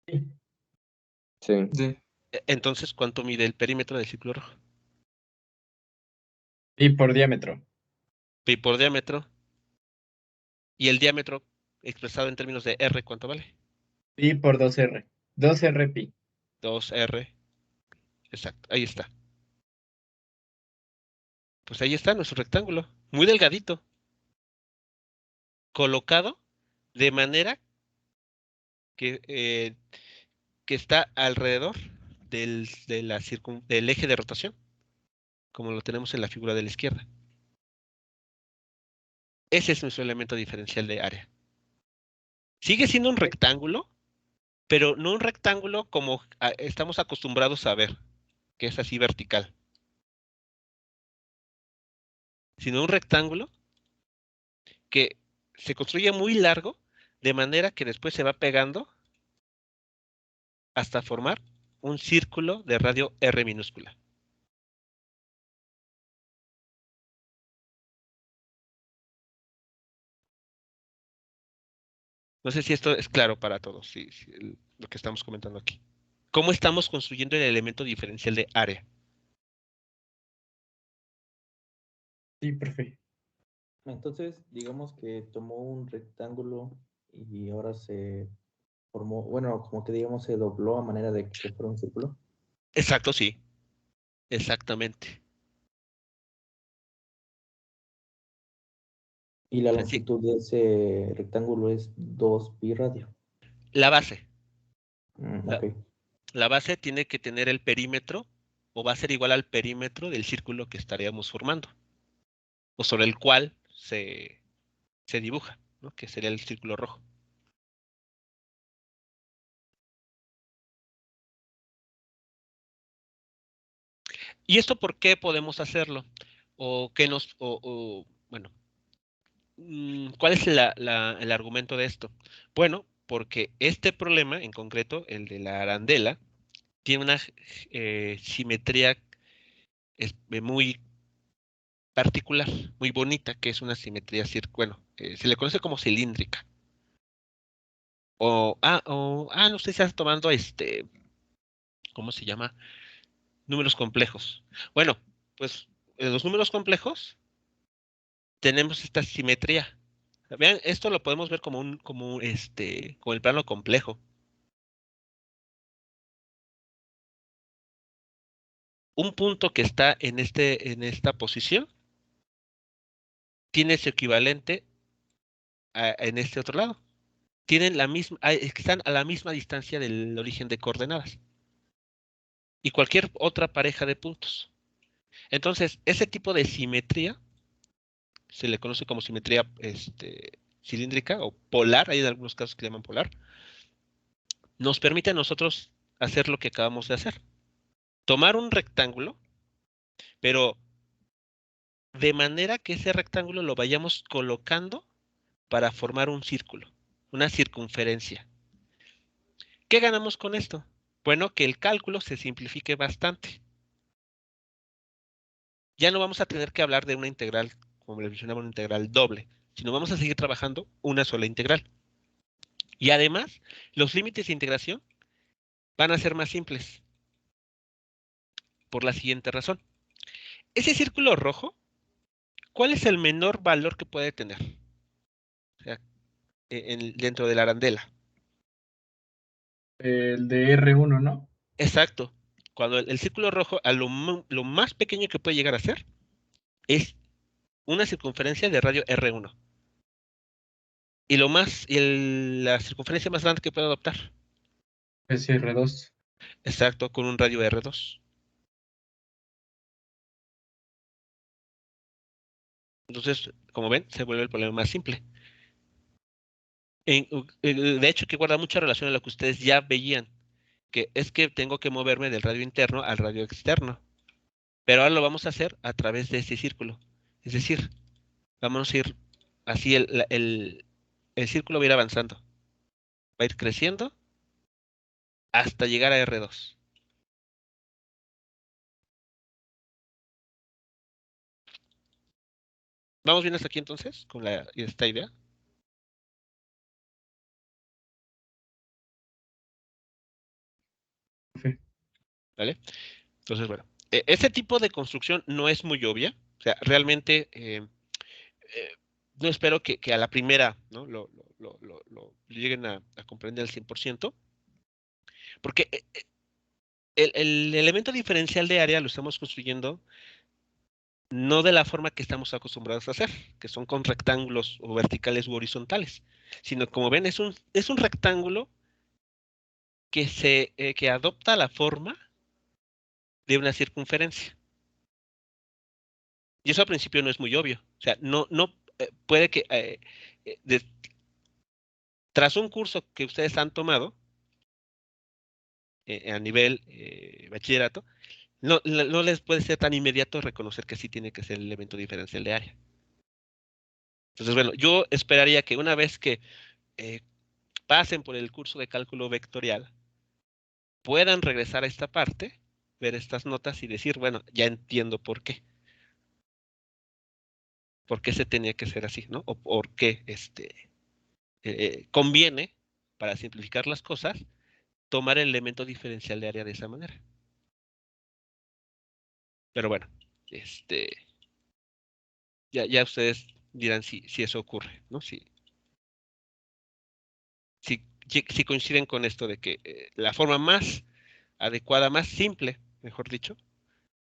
Sí. Sí. Entonces, ¿cuánto mide el perímetro del círculo rojo? pi por diámetro. Pi por diámetro. ¿Y el diámetro expresado en términos de R, cuánto vale? Pi por 2R. 2R pi. 2R. Exacto, ahí está. Pues ahí está nuestro rectángulo, muy delgadito, colocado de manera que, que está alrededor del eje de rotación, como lo tenemos en la figura de la izquierda. Ese es nuestro elemento diferencial de área. Sigue siendo un rectángulo, pero no un rectángulo como estamos acostumbrados a ver, que es así vertical, sino un rectángulo que se construye muy largo, de manera que después se va pegando hasta formar un círculo de radio R minúscula. No sé si esto es claro para todos, lo que estamos comentando aquí. ¿Cómo estamos construyendo el elemento diferencial de área? Sí, perfecto. Entonces, digamos que tomó un rectángulo y ahora se formó, bueno, como que digamos se dobló a manera de que fuera un círculo. Exacto, sí. Exactamente. Y la Sí, longitud de ese rectángulo es 2 pi radio. la base. Ok. La base tiene que tener el perímetro o va a ser igual al perímetro del círculo que estaríamos formando o sobre el cual se dibuja, ¿no? Que sería el círculo rojo. ¿Y esto por qué podemos hacerlo? Bueno, ¿cuál es el argumento de esto? Bueno, porque este problema en concreto, el de la arandela, tiene una simetría muy particular, muy bonita, que es una simetría, se le conoce como cilíndrica. No sé si estás tomando ¿cómo se llama? Números complejos. Bueno, pues en los números complejos tenemos esta simetría. Vean, esto lo podemos ver como como el plano complejo. Un punto que está en esta posición tiene su equivalente en este otro lado. Tienen la misma, están a la misma distancia del origen de coordenadas. Y cualquier otra pareja de puntos. Entonces, ese tipo de simetría se le conoce como simetría cilíndrica o polar, hay en algunos casos que le llaman polar, nos permite a nosotros hacer lo que acabamos de hacer. Tomar un rectángulo, pero de manera que ese rectángulo lo vayamos colocando para formar un círculo, una circunferencia. ¿Qué ganamos con esto? Bueno, que el cálculo se simplifique bastante. Ya no vamos a tener que hablar de una integral, como le mencionaba, una integral doble, sino vamos a seguir trabajando una sola integral. Y además, los límites de integración van a ser más simples, por la siguiente razón. Ese círculo rojo, ¿cuál es el menor valor que puede tener? O sea, dentro de la arandela. El de R1, ¿no? Exacto. Cuando el círculo rojo, lo más pequeño que puede llegar a ser, es una circunferencia de radio R1. Y la circunferencia más grande que puede adoptar. Es R2. Exacto, con un radio R2. Entonces, como ven, se vuelve el problema más simple. De hecho, que guarda mucha relación a lo que ustedes ya veían, que es que tengo que moverme del radio interno al radio externo. Pero ahora lo vamos a hacer a través de este círculo. Es decir, vamos a ir así, el círculo va a ir avanzando. Va a ir creciendo hasta llegar a R2. ¿Vamos bien hasta aquí entonces con esta idea? Sí. ¿Vale? Entonces, bueno, este tipo de construcción no es muy obvia. O sea, realmente no espero que a la primera, ¿no? Lo lleguen a comprender al 100%, porque el elemento diferencial de área lo estamos construyendo no de la forma que estamos acostumbrados a hacer, que son con rectángulos o verticales u horizontales, sino como ven, es un rectángulo que adopta la forma de una circunferencia. Y eso al principio no es muy obvio. O sea, no puede que tras un curso que ustedes han tomado a nivel bachillerato, no les puede ser tan inmediato reconocer que sí tiene que ser el elemento diferencial de área. Entonces, bueno, yo esperaría que una vez que pasen por el curso de cálculo vectorial, puedan regresar a esta parte, ver estas notas y decir, bueno, ya entiendo por qué. ¿Por qué se tenía que hacer así, no? O por qué conviene, para simplificar las cosas, tomar el elemento diferencial de área de esa manera. Pero bueno, ya ustedes dirán si eso ocurre, ¿no? Si coinciden con esto de que la forma más adecuada, más simple, mejor dicho,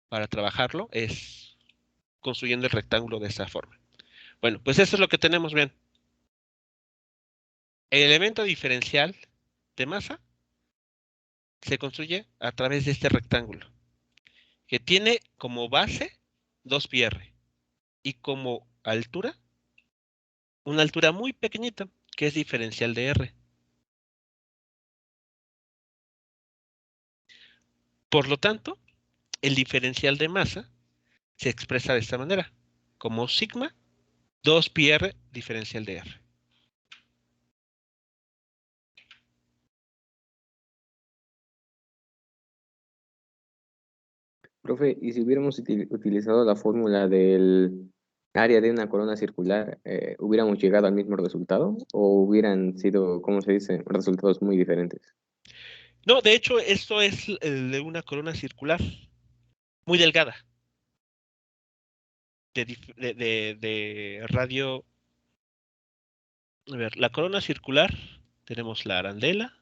para trabajarlo es construyendo el rectángulo de esa forma. Bueno, pues eso es lo que tenemos, bien. El elemento diferencial de masa se construye a través de este rectángulo, que tiene como base 2πr y como altura, una altura muy pequeñita, que es diferencial de r. Por lo tanto, el diferencial de masa se expresa de esta manera, como sigma 2πr diferencial de r. Profe, ¿y si hubiéramos utilizado la fórmula del área de una corona circular, hubiéramos llegado al mismo resultado o hubieran sido, ¿cómo se dice?, resultados muy diferentes? No, de hecho, esto es el de una corona circular muy delgada. de radio. A ver, la corona circular, tenemos la arandela.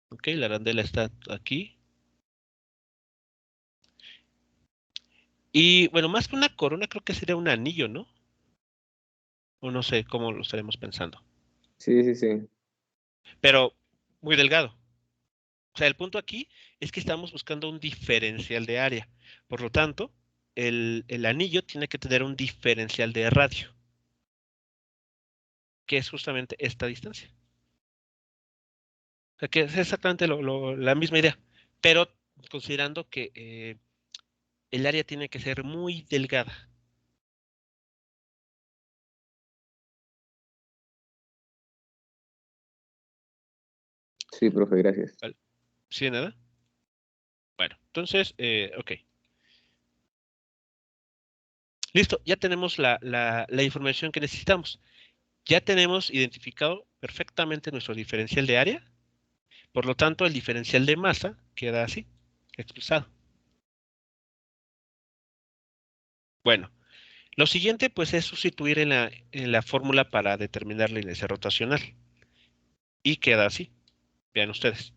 Ok, la arandela está aquí. Y bueno, más que una corona, creo que sería un anillo, ¿no? O no sé cómo lo estaremos pensando. Sí, sí, sí. Pero muy delgado. O sea, el punto aquí es que estamos buscando un diferencial de área. Por lo tanto, el anillo tiene que tener un diferencial de radio, que es justamente esta distancia. O sea, que es exactamente la misma idea, pero considerando que el área tiene que ser muy delgada. Sí, profe, gracias. ¿Vale? ¿Sí de nada? Bueno, entonces, ok. Listo, ya tenemos la información que necesitamos. Ya tenemos identificado perfectamente nuestro diferencial de área. Por lo tanto, el diferencial de masa queda así, expresado. Bueno, lo siguiente pues es sustituir en la fórmula para determinar la inercia rotacional. Y queda así. Vean ustedes.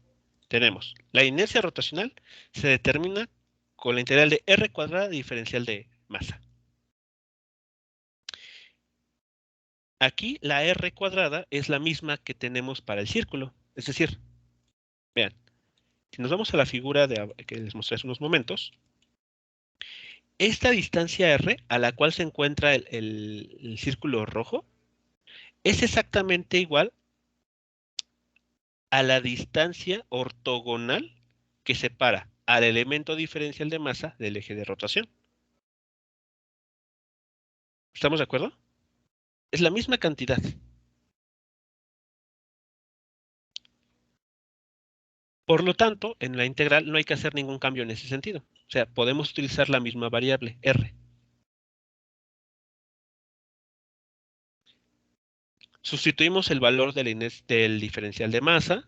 Tenemos la inercia rotacional se determina con la integral de r cuadrada diferencial de masa. Aquí la r cuadrada es la misma que tenemos para el círculo. Es decir, vean, si nos vamos a la figura que les mostré hace unos momentos, esta distancia r a la cual se encuentra el círculo rojo es exactamente igual a la distancia ortogonal que separa al elemento diferencial de masa del eje de rotación. ¿Estamos de acuerdo? Es la misma cantidad. Por lo tanto, en la integral no hay que hacer ningún cambio en ese sentido. O sea, podemos utilizar la misma variable, r. Sustituimos el valor del diferencial de masa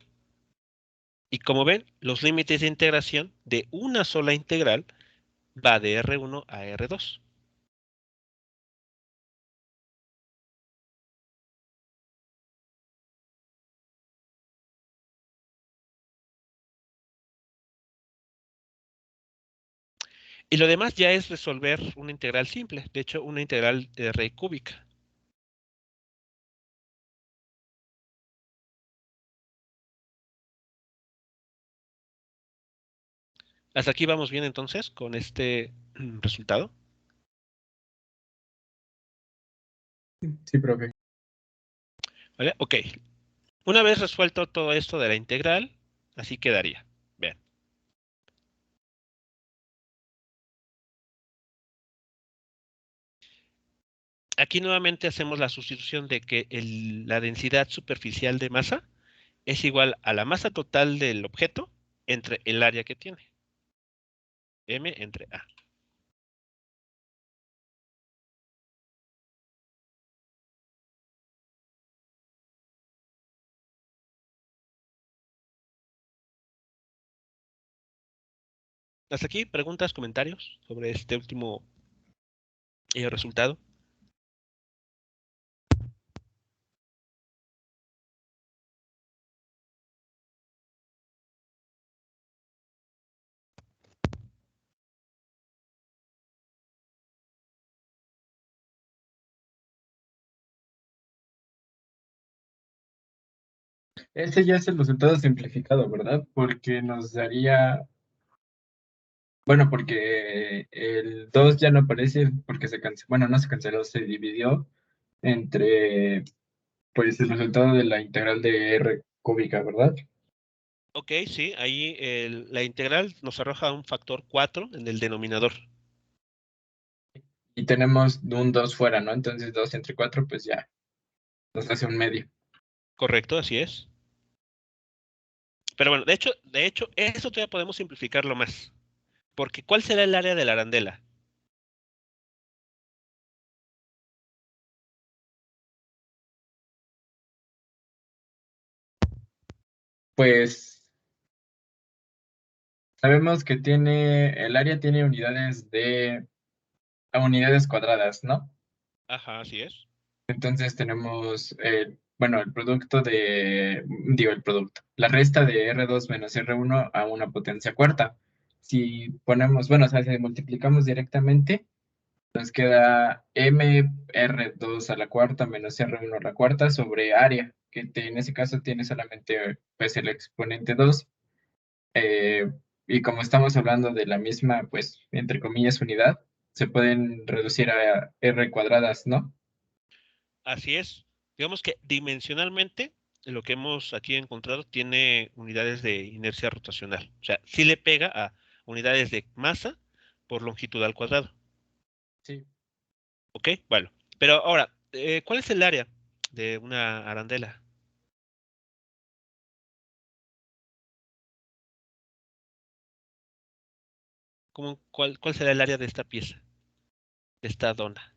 y como ven, los límites de integración de una sola integral va de R1 a R2. Y lo demás ya es resolver una integral simple, de hecho, una integral de R cúbica. Hasta aquí vamos bien entonces con este resultado. Sí, profe. ¿Vale? Ok. Una vez resuelto todo esto de la integral, así quedaría. Vean. Aquí nuevamente hacemos la sustitución de que la densidad superficial de masa es igual a la masa total del objeto entre el área que tiene. M entre A. Hasta aquí, preguntas, comentarios sobre este último resultado. Este ya es el resultado simplificado, ¿verdad? Porque nos daría, bueno, porque el 2 ya no aparece porque se canceló, bueno, no se canceló, se dividió entre, pues, el resultado de la integral de R cúbica, ¿verdad? Ok, sí, ahí la integral nos arroja un factor 4 en el denominador. Y tenemos un 2 fuera, ¿no? Entonces 2 entre 4, pues ya nos hace un medio. Correcto, así es. Pero bueno, de hecho, eso todavía podemos simplificarlo más. Porque ¿cuál será el área de la arandela? Pues Sabemos que el área tiene unidades cuadradas, ¿no? Ajá, así es. Entonces tenemos, el producto la resta de R2 menos R1 a una potencia cuarta. Si ponemos, o sea, si multiplicamos directamente, nos queda MR2 a la cuarta menos R1 a la cuarta sobre área, que en ese caso tiene solamente pues el exponente 2. Y como estamos hablando de la misma, pues, entre comillas, unidad, se pueden reducir a R cuadradas, ¿no? Así es. Digamos que dimensionalmente lo que hemos aquí encontrado tiene unidades de inercia rotacional. O sea, sí le pega a unidades de masa por longitud al cuadrado. Sí. ¿Ok? Bueno. Pero ahora, ¿cuál es el área de una arandela? ¿Cuál será el área de esta pieza, de esta dona?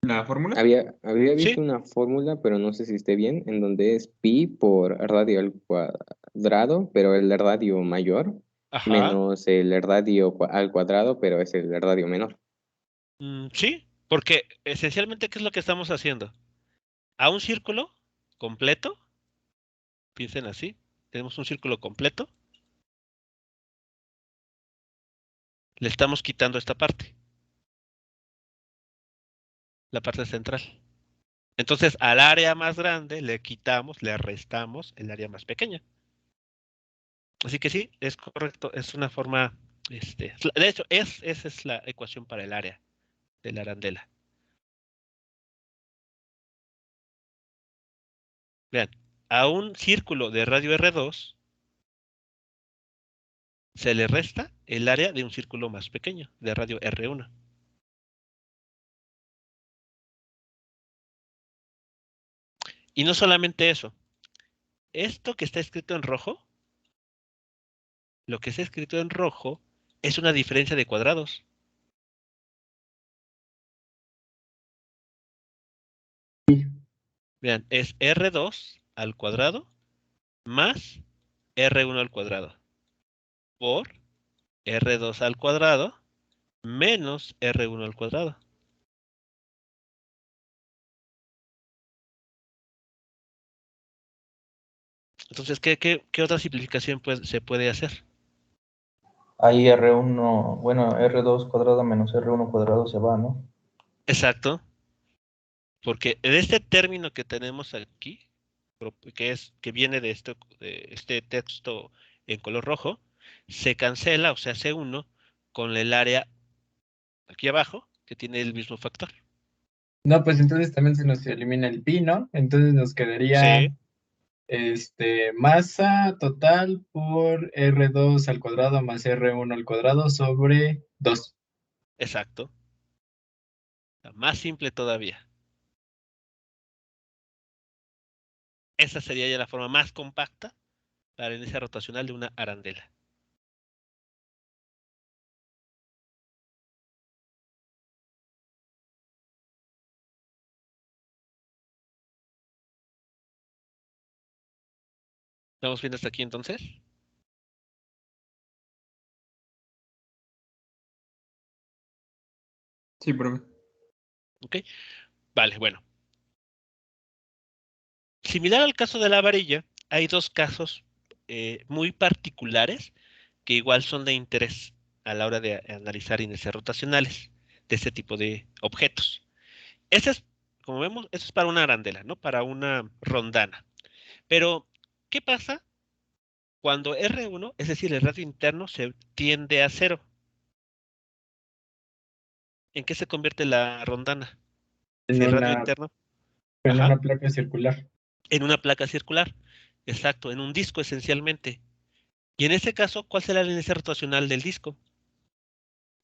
¿La fórmula? Había Sí, visto una fórmula, pero no sé si esté bien, en donde es pi por radio al cuadrado, pero el radio mayor, ajá. menos el radio al cuadrado, pero es el radio menor. Sí, porque esencialmente, ¿qué es lo que estamos haciendo? A un círculo completo, piensen así, tenemos un círculo completo, le estamos quitando esta parte, la parte central. Entonces, al área más grande le restamos el área más pequeña. Así que sí, es correcto, es una forma, de hecho, esa es la ecuación para el área de la arandela. Vean, a un círculo de radio R2 se le resta el área de un círculo más pequeño, de radio R1. Y no solamente eso, esto que está escrito en rojo, lo que está escrito en rojo es una diferencia de cuadrados. Vean, es R2 al cuadrado más R1 al cuadrado por R2 al cuadrado menos R1 al cuadrado. Entonces, ¿qué otra simplificación se puede hacer? Ahí R1, bueno, R2 cuadrado menos R1 cuadrado se va, ¿no? Exacto, porque en este término que tenemos aquí, que viene de este texto en color rojo, se cancela, o sea, hace uno con el área aquí abajo, que tiene el mismo factor. No, pues entonces también se nos elimina el pi, ¿no? Entonces nos quedaría Sí, masa total por R2 al cuadrado más R1 al cuadrado sobre 2. exacto. Más simple todavía. Esa sería ya la forma más compacta para la inercia rotacional de una arandela. ¿Estamos viendo hasta aquí entonces? Sí, profe. ¿Ok? Vale, bueno. Similar al caso de la varilla, hay dos casos muy particulares que igual son de interés a la hora de analizar inercias rotacionales de este tipo de objetos. Este es, como vemos, esto es para una arandela, ¿no? Para una rondana. Pero, ¿qué pasa cuando R1, es decir, el radio interno, se tiende a cero? ¿En qué se convierte la rondana? En Si el radio una, interno, en ajá, una placa circular. en una placa circular. Exacto, en un disco esencialmente. Y en ese caso, ¿cuál será la inercia rotacional del disco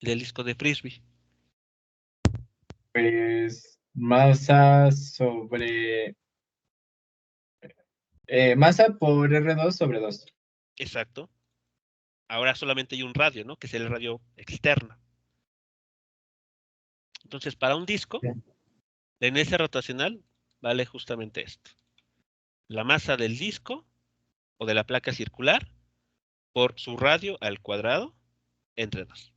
de Frisbee? Pues masa por R2 sobre 2. Exacto. Ahora solamente hay un radio, ¿no? Que es el radio externo. Entonces, para un disco, la inercia rotacional vale justamente esto. La masa del disco o de la placa circular por su radio al cuadrado entre 2.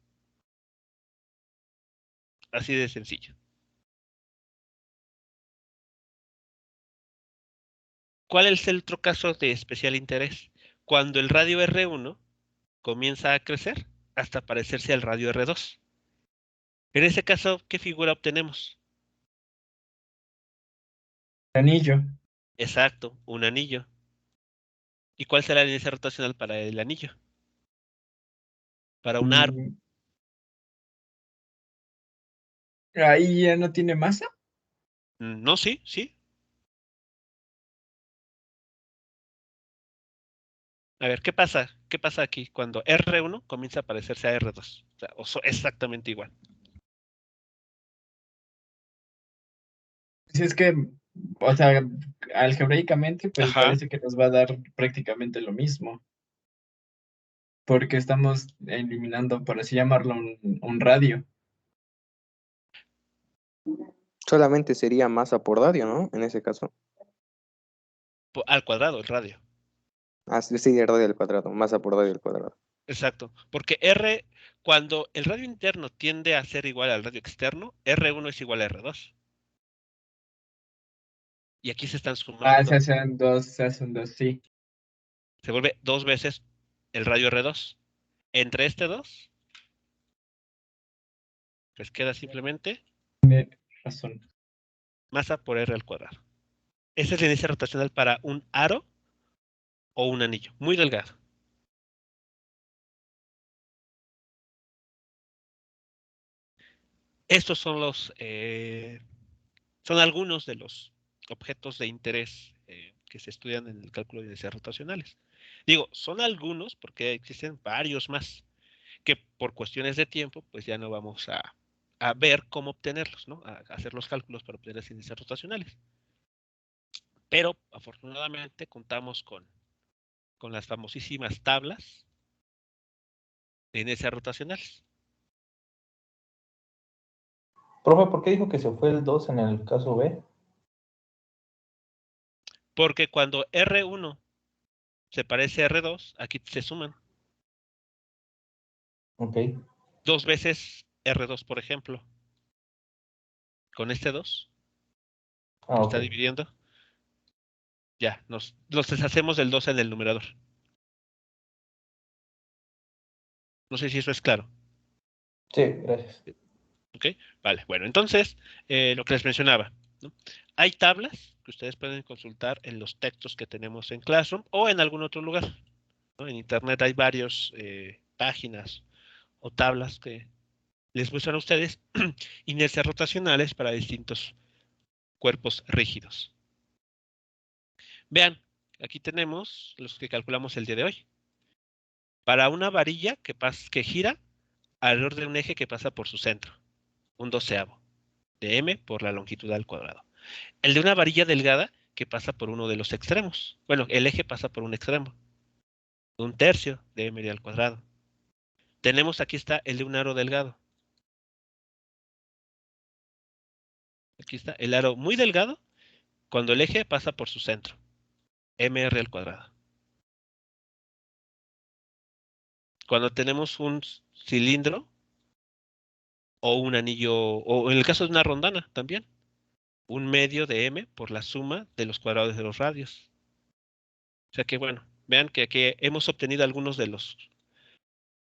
Así de sencillo. ¿Cuál es el otro caso de especial interés? Cuando el radio R1 comienza a crecer hasta parecerse al radio R2. En ese caso, ¿qué figura obtenemos? Anillo. Exacto, un anillo. ¿Y cuál será la inercia rotacional para el anillo? Para un aro. Mm, Ahí ya no tiene masa. No, sí, sí. A ver, ¿qué pasa? ¿Qué pasa aquí cuando R1 comienza a parecerse a R2? O sea, exactamente igual. Si es que, o sea, algebraicamente, pues Ajá. parece que nos va a dar prácticamente lo mismo. Porque estamos eliminando, por así llamarlo, un radio. Solamente sería masa por radio, ¿no? En ese caso. Al cuadrado, el radio. Ah, sí, sí, radio al cuadrado, masa por radio al cuadrado. Exacto. Porque R, cuando el radio interno tiende a ser igual al radio externo, R1 es igual a R2. Y aquí se están Ah, sumando. se hacen dos, sí. Se vuelve 2 veces el radio R2. Entre este 2, pues queda simplemente Tiene razón. masa por R al cuadrado. Esa es la inercia rotacional para un aro o un anillo, muy delgado. Estos son son algunos de los objetos de interés que se estudian en el cálculo de inercias rotacionales. Digo, son algunos porque existen varios más que por cuestiones de tiempo, pues ya no vamos a ver cómo obtenerlos, ¿no? A hacer los cálculos para obtener las inercias rotacionales. Pero afortunadamente contamos con las famosísimas tablas de inercias rotacionales. Profe, ¿por qué dijo que se fue el 2 en el caso B? Porque cuando R1 se parece a R2, aquí se suman Ok. 2 veces R2, por ejemplo. Con este 2 Ah, que ok. está dividiendo, ya, nos deshacemos del 2 en el numerador. No sé si eso es claro. Sí, gracias. ¿Ok? Vale, bueno, entonces, lo que les mencionaba, ¿no? Hay tablas que ustedes pueden consultar en los textos que tenemos en Classroom o en algún otro lugar, ¿no? En Internet hay varias páginas o tablas que les muestran a ustedes inercias rotacionales para distintos cuerpos rígidos. Vean, aquí tenemos los que calculamos el día de hoy. Para una varilla que gira alrededor de un eje que pasa por su centro, un doceavo de m por la longitud al cuadrado. El de una varilla delgada que pasa por uno de los extremos. Bueno, el eje pasa por un extremo, un tercio de m al cuadrado. Tenemos aquí está el de un aro delgado. Aquí está el aro muy delgado cuando el eje pasa por su centro, mr al cuadrado. Cuando tenemos un cilindro o un anillo, o en el caso de una rondana también, un medio de m por la suma de los cuadrados de los radios. O sea que bueno, vean que aquí hemos obtenido algunos de los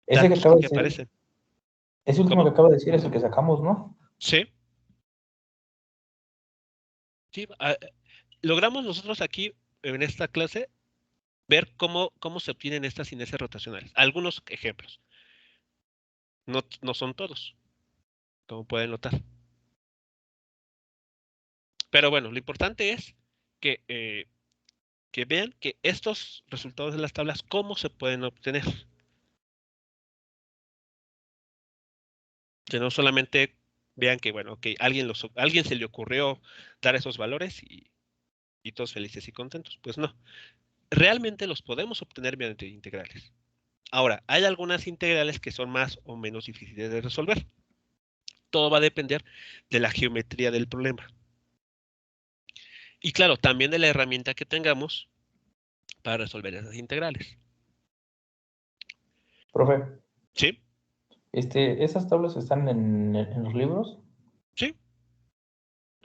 Ese que datos acaba de que decir, aparecen. ese último ¿Cómo? que acaba de decir es el que sacamos, ¿no? Sí. Sí, logramos nosotros aquí en esta clase ver cómo se obtienen estas inercias rotacionales. Algunos ejemplos. No son todos, como pueden notar. Pero bueno, lo importante es que vean que estos resultados de las tablas, cómo se pueden obtener. Que no solamente vean que, bueno, que alguien se le ocurrió dar esos valores y todos felices y contentos. Pues no. Realmente los podemos obtener mediante integrales. Ahora, hay algunas integrales que son más o menos difíciles de resolver. Todo va a depender de la geometría del problema. Y claro, también de la herramienta que tengamos para resolver esas integrales. Profe, ¿Sí? ¿esas tablas están en los libros? Sí.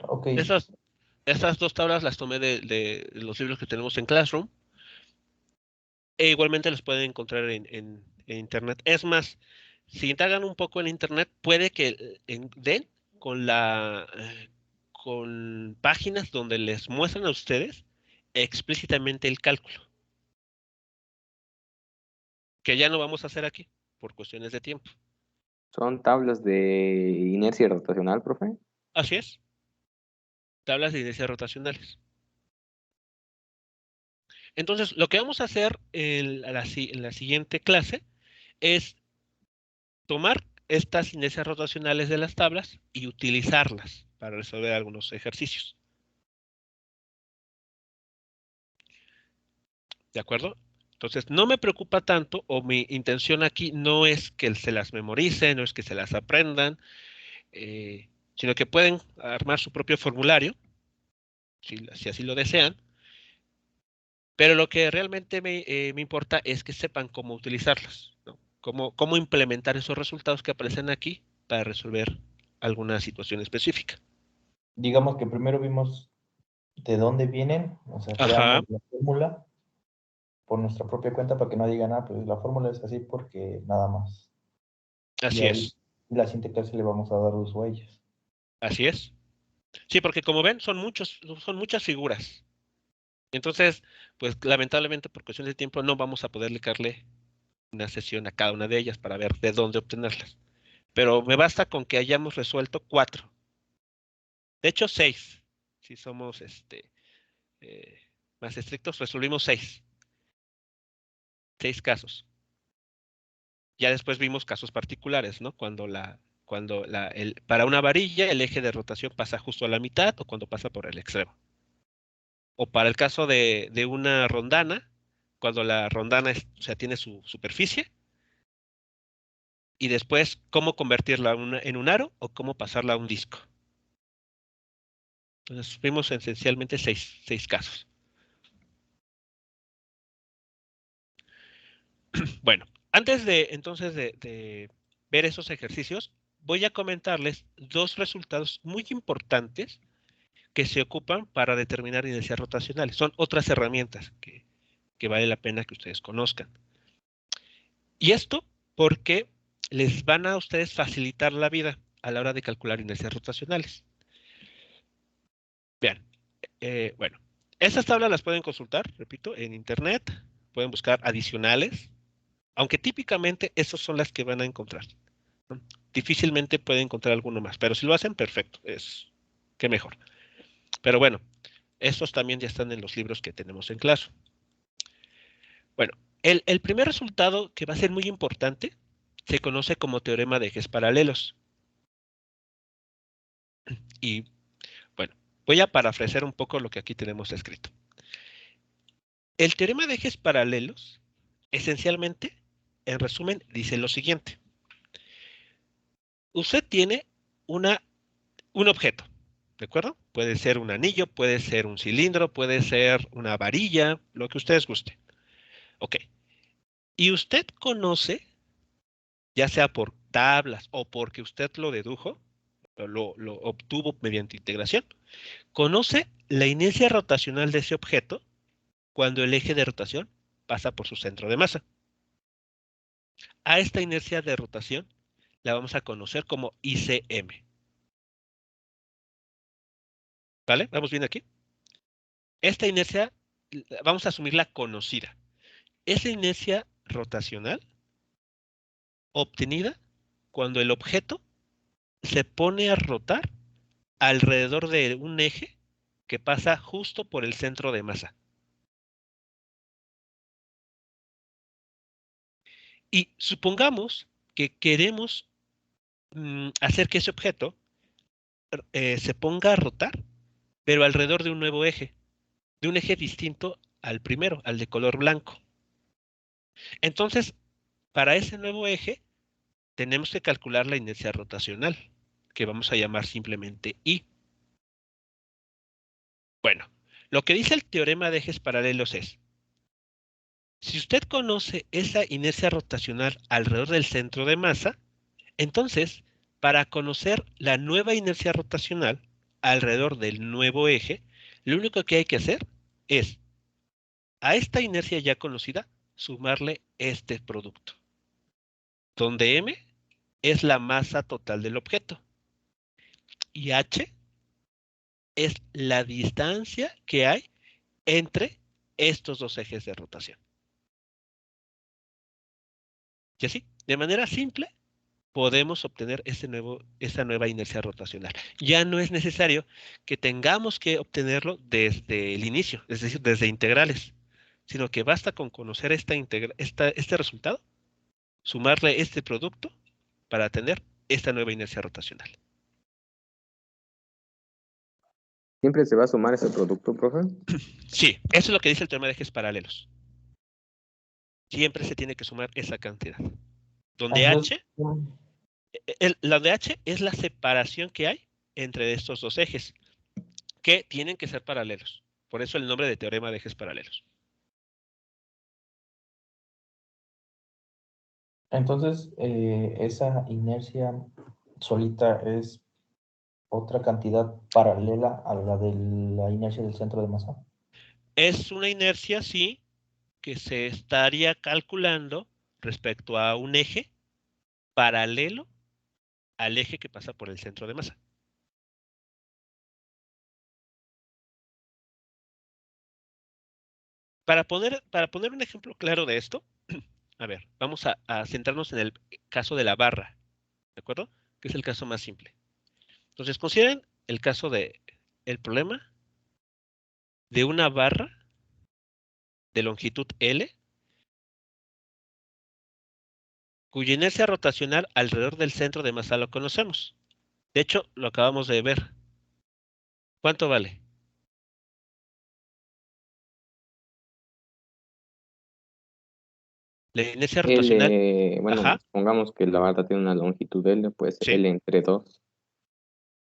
Ok, Esas dos tablas las tomé de los libros que tenemos en Classroom. E igualmente los pueden encontrar en Internet. Es más, si indagan un poco en Internet, puede que den con páginas donde les muestran a ustedes explícitamente el cálculo, que ya no vamos a hacer aquí por cuestiones de tiempo. ¿Son tablas de inercia rotacional, profe? Así es, tablas de inercia rotacionales. Entonces, lo que vamos a hacer en la siguiente clase es tomar estas inercias rotacionales de las tablas y utilizarlas para resolver algunos ejercicios. ¿De acuerdo? Entonces, no me preocupa tanto, o mi intención aquí no es que se las memoricen, no es que se las aprendan, sino que pueden armar su propio formulario, si así lo desean, pero lo que realmente me importa es que sepan cómo utilizarlas, ¿no? Cómo implementar esos resultados que aparecen aquí para resolver alguna situación específica. digamos que primero vimos de dónde vienen, o sea, Ajá, creamos la fórmula por nuestra propia cuenta para que no digan, ah, pues la fórmula es así porque nada más. Y así ahí es, la siguiente clase le vamos a dar uso a ellas. así es. Sí, porque como ven, son muchas figuras. Entonces, pues lamentablemente por cuestión de tiempo no vamos a poder dedicarle una sesión a cada una de ellas para ver de dónde obtenerlas. Pero me basta con que hayamos resuelto 4. De hecho, 6. Si somos eh, más estrictos, resolvimos 6. 6 casos. Ya después vimos casos particulares, ¿no? Para una varilla el eje de rotación pasa justo a la mitad o cuando pasa por el extremo. O para el caso de una rondana, cuando la rondana o sea, tiene su superficie, y después cómo convertirla en un aro o cómo pasarla a un disco. Entonces vimos esencialmente seis casos. Bueno, antes de entonces de ver esos ejercicios, voy a comentarles dos resultados muy importantes que se ocupan para determinar inercias rotacionales. Son otras herramientas que vale la pena que ustedes conozcan. Y esto porque les van a ustedes facilitar la vida a la hora de calcular inercias rotacionales. Vean, bueno, esas tablas las pueden consultar, repito, en internet, pueden buscar adicionales, aunque típicamente esas son las que van a encontrar, ¿no? Difícilmente pueden encontrar alguno más, pero si lo hacen, perfecto, qué mejor. Pero bueno, estos también ya están en los libros que tenemos en clase. Bueno, el primer resultado que va a ser muy importante se conoce como teorema de ejes paralelos. Y bueno, voy a parafrasear un poco lo que aquí tenemos escrito. El teorema de ejes paralelos, esencialmente, en resumen, dice lo siguiente. Usted tiene un objeto, ¿de acuerdo? Puede ser un anillo, puede ser un cilindro, puede ser una varilla, lo que ustedes guste. Ok. Y usted conoce, ya sea por tablas o porque usted lo dedujo, lo obtuvo mediante integración, conoce la inercia rotacional de ese objeto cuando el eje de rotación pasa por su centro de masa. A esta inercia de rotación la vamos a conocer como ICM. ¿Vale? ¿Vamos bien aquí? Esta inercia, vamos a asumirla conocida. Esa inercia rotacional obtenida cuando el objeto se pone a rotar alrededor de un eje que pasa justo por el centro de masa. Y supongamos que queremos hacer que ese objeto se ponga a rotar, pero alrededor de un nuevo eje, de un eje distinto al primero, al de color blanco. Entonces, para ese nuevo eje, tenemos que calcular la inercia rotacional. que vamos a llamar simplemente I. Bueno, lo que dice el teorema de ejes paralelos es, si usted conoce esa inercia rotacional alrededor del centro de masa, entonces, para conocer la nueva inercia rotacional alrededor del nuevo eje, lo único que hay que hacer es, a esta inercia ya conocida, sumarle este producto, donde m es la masa total del objeto y h es la distancia que hay entre estos dos ejes de rotación. Y así, de manera simple, podemos obtener esa nueva inercia rotacional. Ya no es necesario que tengamos que obtenerlo desde el inicio, es decir, desde integrales, sino que basta con conocer este resultado, sumarle este producto para tener esta nueva inercia rotacional. ¿Siempre se va a sumar ese producto, profe? Sí, eso es lo que dice el teorema de ejes paralelos. Siempre se tiene que sumar esa cantidad. Donde Entonces, la de H es la separación que hay entre estos dos ejes, que tienen que ser paralelos. Por eso el nombre de teorema de ejes paralelos. entonces esa inercia solita es otra cantidad paralela a la de la inercia del centro de masa. Es una inercia, sí, que se estaría calculando respecto a un eje paralelo al eje que pasa por el centro de masa. Para poner un ejemplo claro de esto, a ver, vamos a centrarnos en el caso de la barra, ¿de acuerdo? Que es el caso más simple. Entonces, consideren el caso el problema de una barra de longitud L, cuya inercia rotacional alrededor del centro de masa lo conocemos. De hecho, lo acabamos de ver. ¿Cuánto vale? La inercia rotacional, Bueno, ajá, supongamos que la barra tiene una longitud L, pues sí. L entre 2.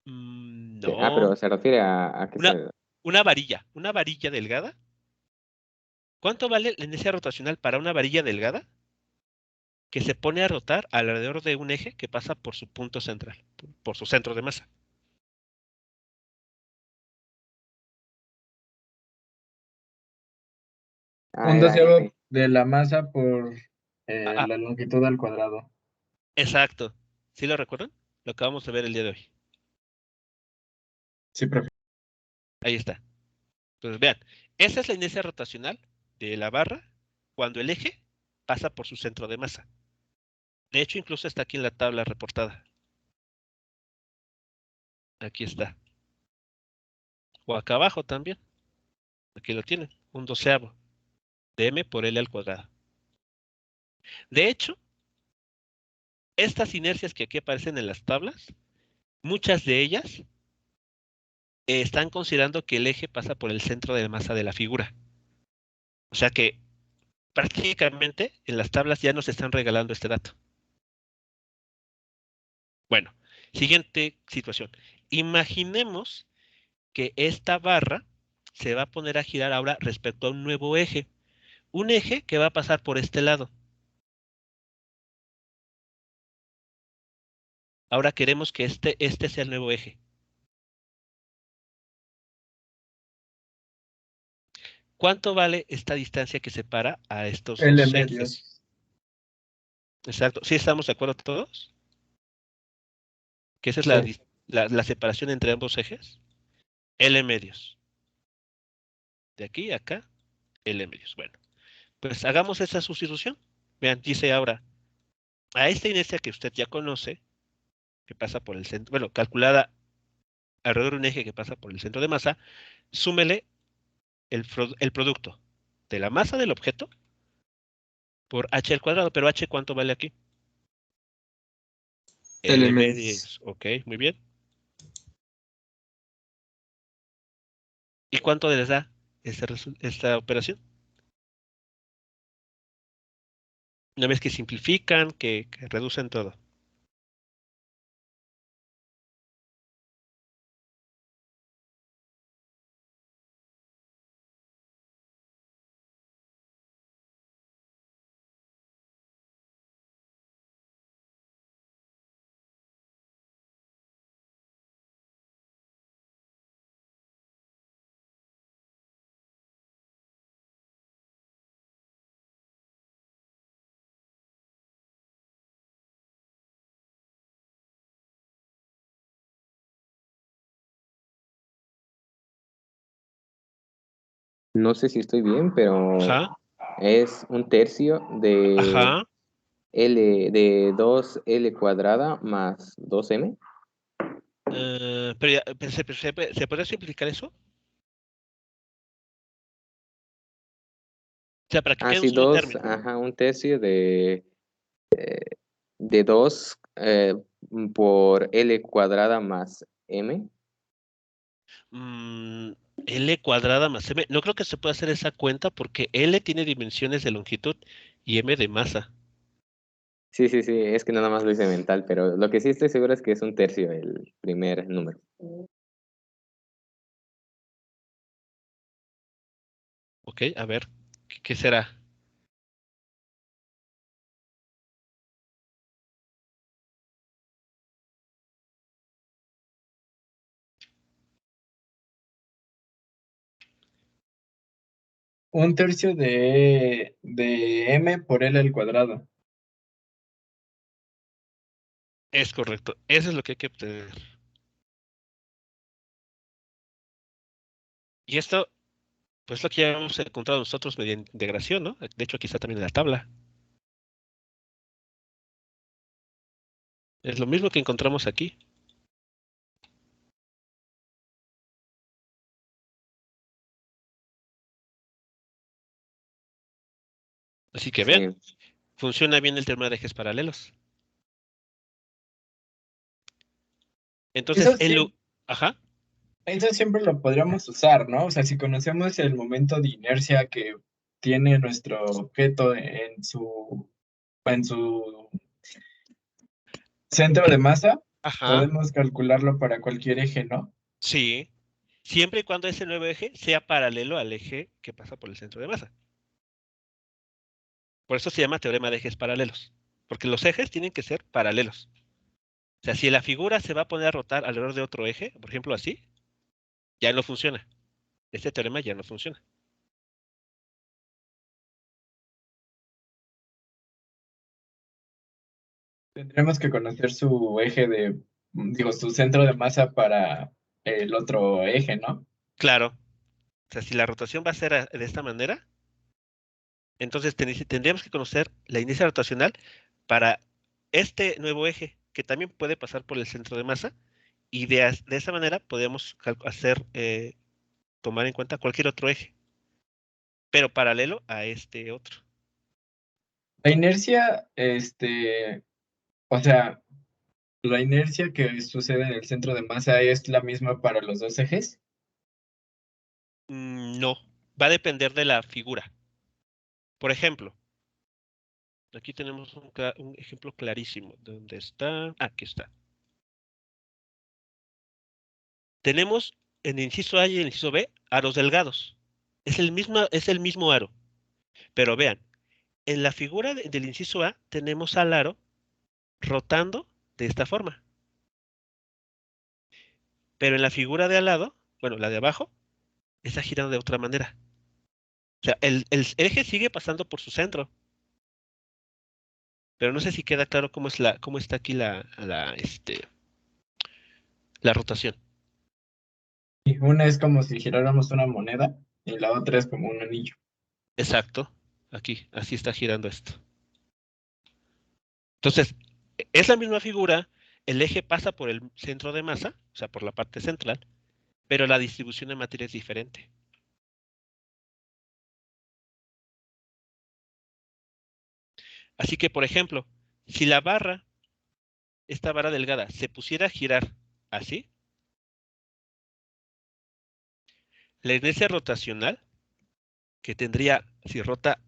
Pero No, se refiere a que una, se... una varilla delgada. ¿Cuánto vale la inercia rotacional para una varilla delgada que se pone a rotar alrededor de un eje que pasa por su punto central, por su centro de masa? Ah, Un era doceavo M. de la masa por Ah, la longitud al cuadrado. exacto. ¿Sí lo recuerdan? Lo acabamos de ver el día de hoy. Sí, profe. Ahí está. Entonces, vean, esa es la inercia rotacional de la barra cuando el eje pasa por su centro de masa. De hecho, incluso está aquí en la tabla reportada. Aquí está. O acá abajo también. Aquí lo tienen. Un doceavo de m por L al cuadrado. De hecho, estas inercias que aquí aparecen en las tablas, muchas de ellas están considerando que el eje pasa por el centro de masa de la figura. O sea que prácticamente en las tablas ya nos están regalando este dato. Bueno, siguiente situación. Imaginemos que esta barra se va a poner a girar ahora respecto a un nuevo eje. Un eje que va a pasar por este lado. Ahora queremos que este sea el nuevo eje. ¿Cuánto vale esta distancia que separa a estos L dos ejes? medios. Exacto. ¿Sí estamos de acuerdo todos? Que esa es Sí. la separación entre ambos ejes. L medios. De aquí a acá, L medios. Bueno, pues hagamos esa sustitución. Vean, dice ahora, a esta inercia que usted ya conoce, que pasa por el centro, bueno, calculada alrededor de un eje que pasa por el centro de masa, súmele el producto de la masa del objeto por h al cuadrado. Pero h, ¿cuánto vale aquí? L LMS. medios. Ok, muy bien. ¿Y cuánto les da esta operación? Una vez que simplifican, que reducen todo. No sé si estoy bien, pero Ajá, es un tercio de ajá. L de 2L cuadrada más 2M. Pero, pero ¿se puede simplificar eso? O sea, para que Ah, quede un sí, solo 2, término. ajá, un tercio de 2 por L cuadrada más M. Mm, L cuadrada más M. No creo que se pueda hacer esa cuenta porque L tiene dimensiones de longitud y M de masa. Sí, sí, sí, es que nada más lo hice mental, pero lo que sí estoy seguro es que es un tercio el primer número. Ok, a ver, ¿qué será? Un tercio de m por l al cuadrado. Es correcto. Eso es lo que hay que obtener. Y esto, pues lo que ya hemos encontrado nosotros mediante integración, ¿no? De hecho, aquí está también en la tabla. Es lo mismo que encontramos aquí. Así que vean, Sí, funciona bien el tema de ejes paralelos. Entonces, Eso sí, ajá, eso siempre lo podríamos usar, ¿no? O sea, si conocemos el momento de inercia que tiene nuestro objeto en su centro de masa, ajá, podemos calcularlo para cualquier eje, ¿no? sí. Siempre y cuando ese nuevo eje sea paralelo al eje que pasa por el centro de masa. Por eso se llama teorema de ejes paralelos. Porque los ejes tienen que ser paralelos. O sea, si la figura se va a poner a rotar alrededor de otro eje, por ejemplo así, ya no funciona. Este teorema ya no funciona. Tendremos que conocer su eje digo, su centro de masa para el otro eje, ¿no? Claro. O sea, si la rotación va a ser de esta manera, entonces tendríamos que conocer la inercia rotacional para este nuevo eje, que también puede pasar por el centro de masa, y de esa manera podemos tomar en cuenta cualquier otro eje, pero paralelo a este otro. La inercia, o sea, la inercia que sucede en el centro de masa es la misma para los dos ejes. No, va a depender de la figura. Por ejemplo, aquí tenemos un ejemplo clarísimo. ¿Dónde está? Aquí está. Tenemos en el inciso A y el inciso B aros delgados. Es el mismo aro. Pero vean, en la figura del inciso A tenemos al aro rotando de esta forma. Pero en la figura de al lado, bueno, la de abajo, está girando de otra manera. O sea, el eje sigue pasando por su centro. Pero no sé si queda claro cómo está aquí la rotación. Y una es como si giráramos una moneda y la otra es como un anillo. Exacto. Aquí, así está girando esto. Entonces, es la misma figura, el eje pasa por el centro de masa, o sea, por la parte central, pero la distribución de materia es diferente. Así que, por ejemplo, si la barra, esta barra delgada, se pusiera a girar así, la inercia rotacional que tendría si rota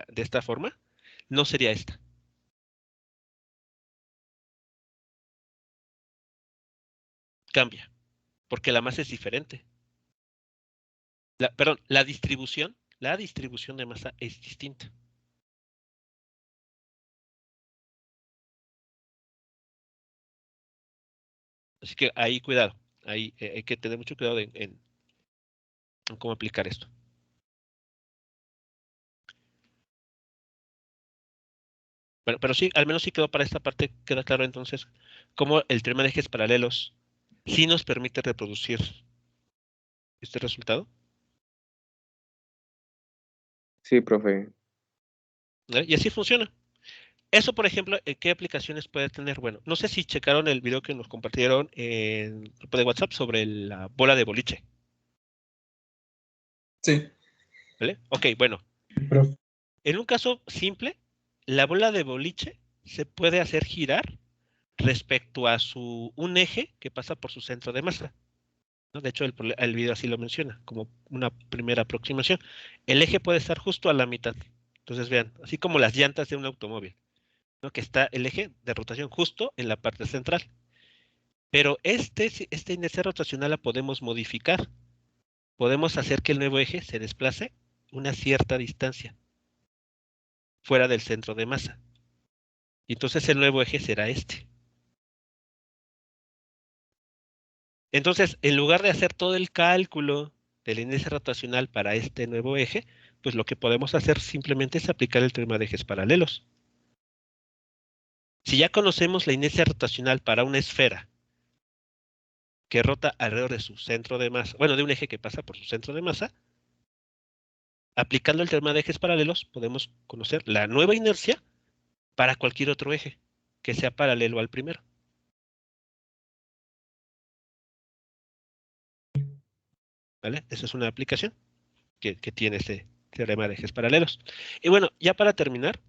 de esta forma, no sería esta. Cambia, porque la masa es diferente. Perdón, la distribución de masa es distinta. Así que ahí cuidado, ahí hay que tener mucho cuidado en cómo aplicar esto. Bueno, pero sí, al menos sí quedó para esta parte, queda claro entonces cómo el teorema de ejes paralelos sí nos permite reproducir este resultado. Sí, profe. ¿Vale? Y así funciona. Eso, por ejemplo, ¿qué aplicaciones puede tener? Bueno, no sé si checaron el video que nos compartieron en el grupo de WhatsApp sobre la bola de boliche. Sí. ¿Vale? Ok, bueno. Profe, En un caso simple, la bola de boliche se puede hacer girar respecto a un eje que pasa por su centro de masa, ¿no? De hecho, el video así lo menciona, como una primera aproximación. El eje puede estar justo a la mitad. Entonces, vean, así como las llantas de un automóvil, ¿no? Que está el eje de rotación justo en la parte central. Pero esta inercia rotacional la podemos modificar. Podemos hacer que el nuevo eje se desplace una cierta distancia fuera del centro de masa. Y entonces el nuevo eje será este. Entonces, en lugar de hacer todo el cálculo de la inercia rotacional para este nuevo eje, pues lo que podemos hacer simplemente es aplicar el teorema de ejes paralelos. Si ya conocemos la inercia rotacional para una esfera que rota alrededor de su centro de masa, bueno, de un eje que pasa por su centro de masa, aplicando el teorema de ejes paralelos podemos conocer la nueva inercia para cualquier otro eje que sea paralelo al primero. ¿Vale? Esa es una aplicación que tiene este teorema de ejes paralelos. Y bueno, ya para terminar,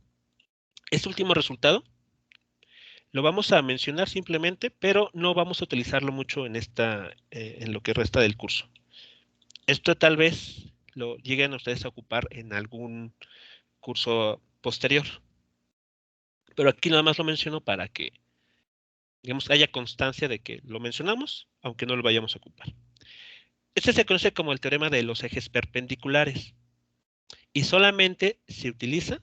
este último resultado lo vamos a mencionar simplemente, pero no vamos a utilizarlo mucho en lo que resta del curso. Esto tal vez lo lleguen ustedes a ocupar en algún curso posterior. Pero aquí nada más lo menciono para que, digamos, haya constancia de que lo mencionamos, aunque no lo vayamos a ocupar. Este se conoce como el teorema de los ejes perpendiculares y solamente se utiliza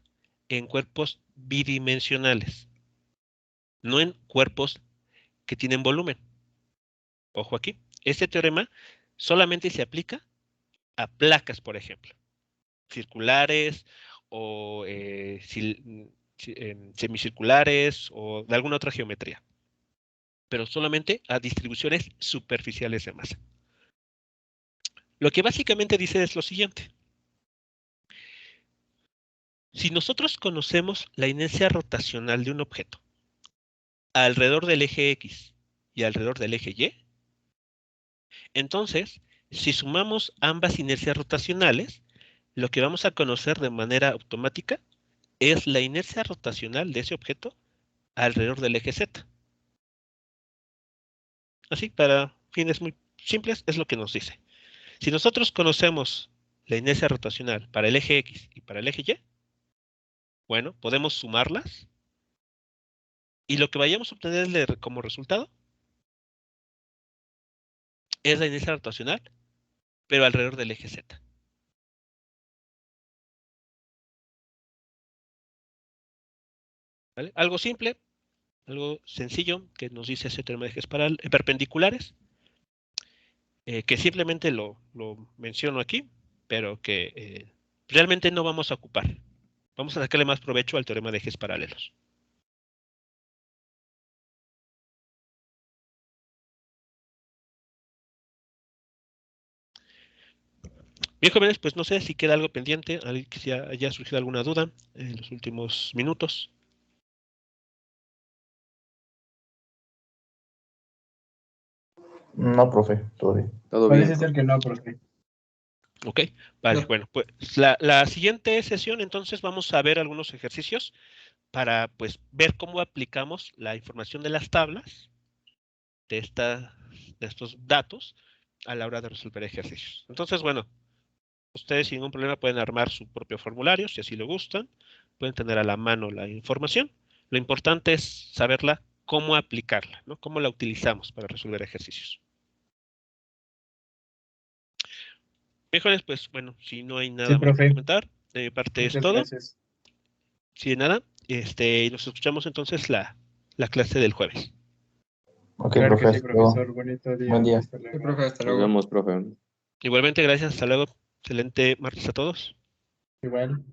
en cuerpos bidimensionales, no en cuerpos que tienen volumen. Ojo aquí, este teorema solamente se aplica a placas, por ejemplo, circulares o semicirculares o de alguna otra geometría, pero solamente a distribuciones superficiales de masa. Lo que básicamente dice es lo siguiente. Si nosotros conocemos la inercia rotacional de un objeto alrededor del eje X y alrededor del eje Y, entonces, si sumamos ambas inercias rotacionales, lo que vamos a conocer de manera automática es la inercia rotacional de ese objeto alrededor del eje Z. Así, para fines muy simples, es lo que nos dice. Si nosotros conocemos la inercia rotacional para el eje X y para el eje Y, bueno, podemos sumarlas y lo que vayamos a obtener como resultado es la inercia rotacional, pero alrededor del eje Z. ¿Vale? Algo simple, algo sencillo que nos dice ese teorema de ejes perpendiculares, que simplemente lo menciono aquí, pero que realmente no vamos a ocupar. Vamos a sacarle más provecho al teorema de ejes paralelos. Bien, jóvenes, pues no sé si queda algo pendiente, que si haya surgido alguna duda en los últimos minutos. No, profe, todo bien. Todo bien, parece ser profe. que no, profe. Ok, vale, No. bueno, pues la siguiente sesión entonces vamos a ver algunos ejercicios para pues ver cómo aplicamos la información de las tablas de estos datos a la hora de resolver ejercicios. Entonces, bueno, ustedes sin ningún problema pueden armar su propio formulario, si así lo gustan, pueden tener a la mano la información. Lo importante es saberla, cómo aplicarla, ¿no? Cómo la utilizamos para resolver ejercicios. Mejores, pues bueno, si no hay nada Sí, más que profe. comentar, de mi parte es Muchas todo. gracias. Si de nada, nos escuchamos entonces la clase del jueves. Ok, Claro que profe, sí, hasta luego. profesor. Bonito día. Buen día. Hasta Sí, luego. profe, hasta Nos luego. vemos, profe. Igualmente, gracias, hasta luego. Excelente martes a todos. Igual.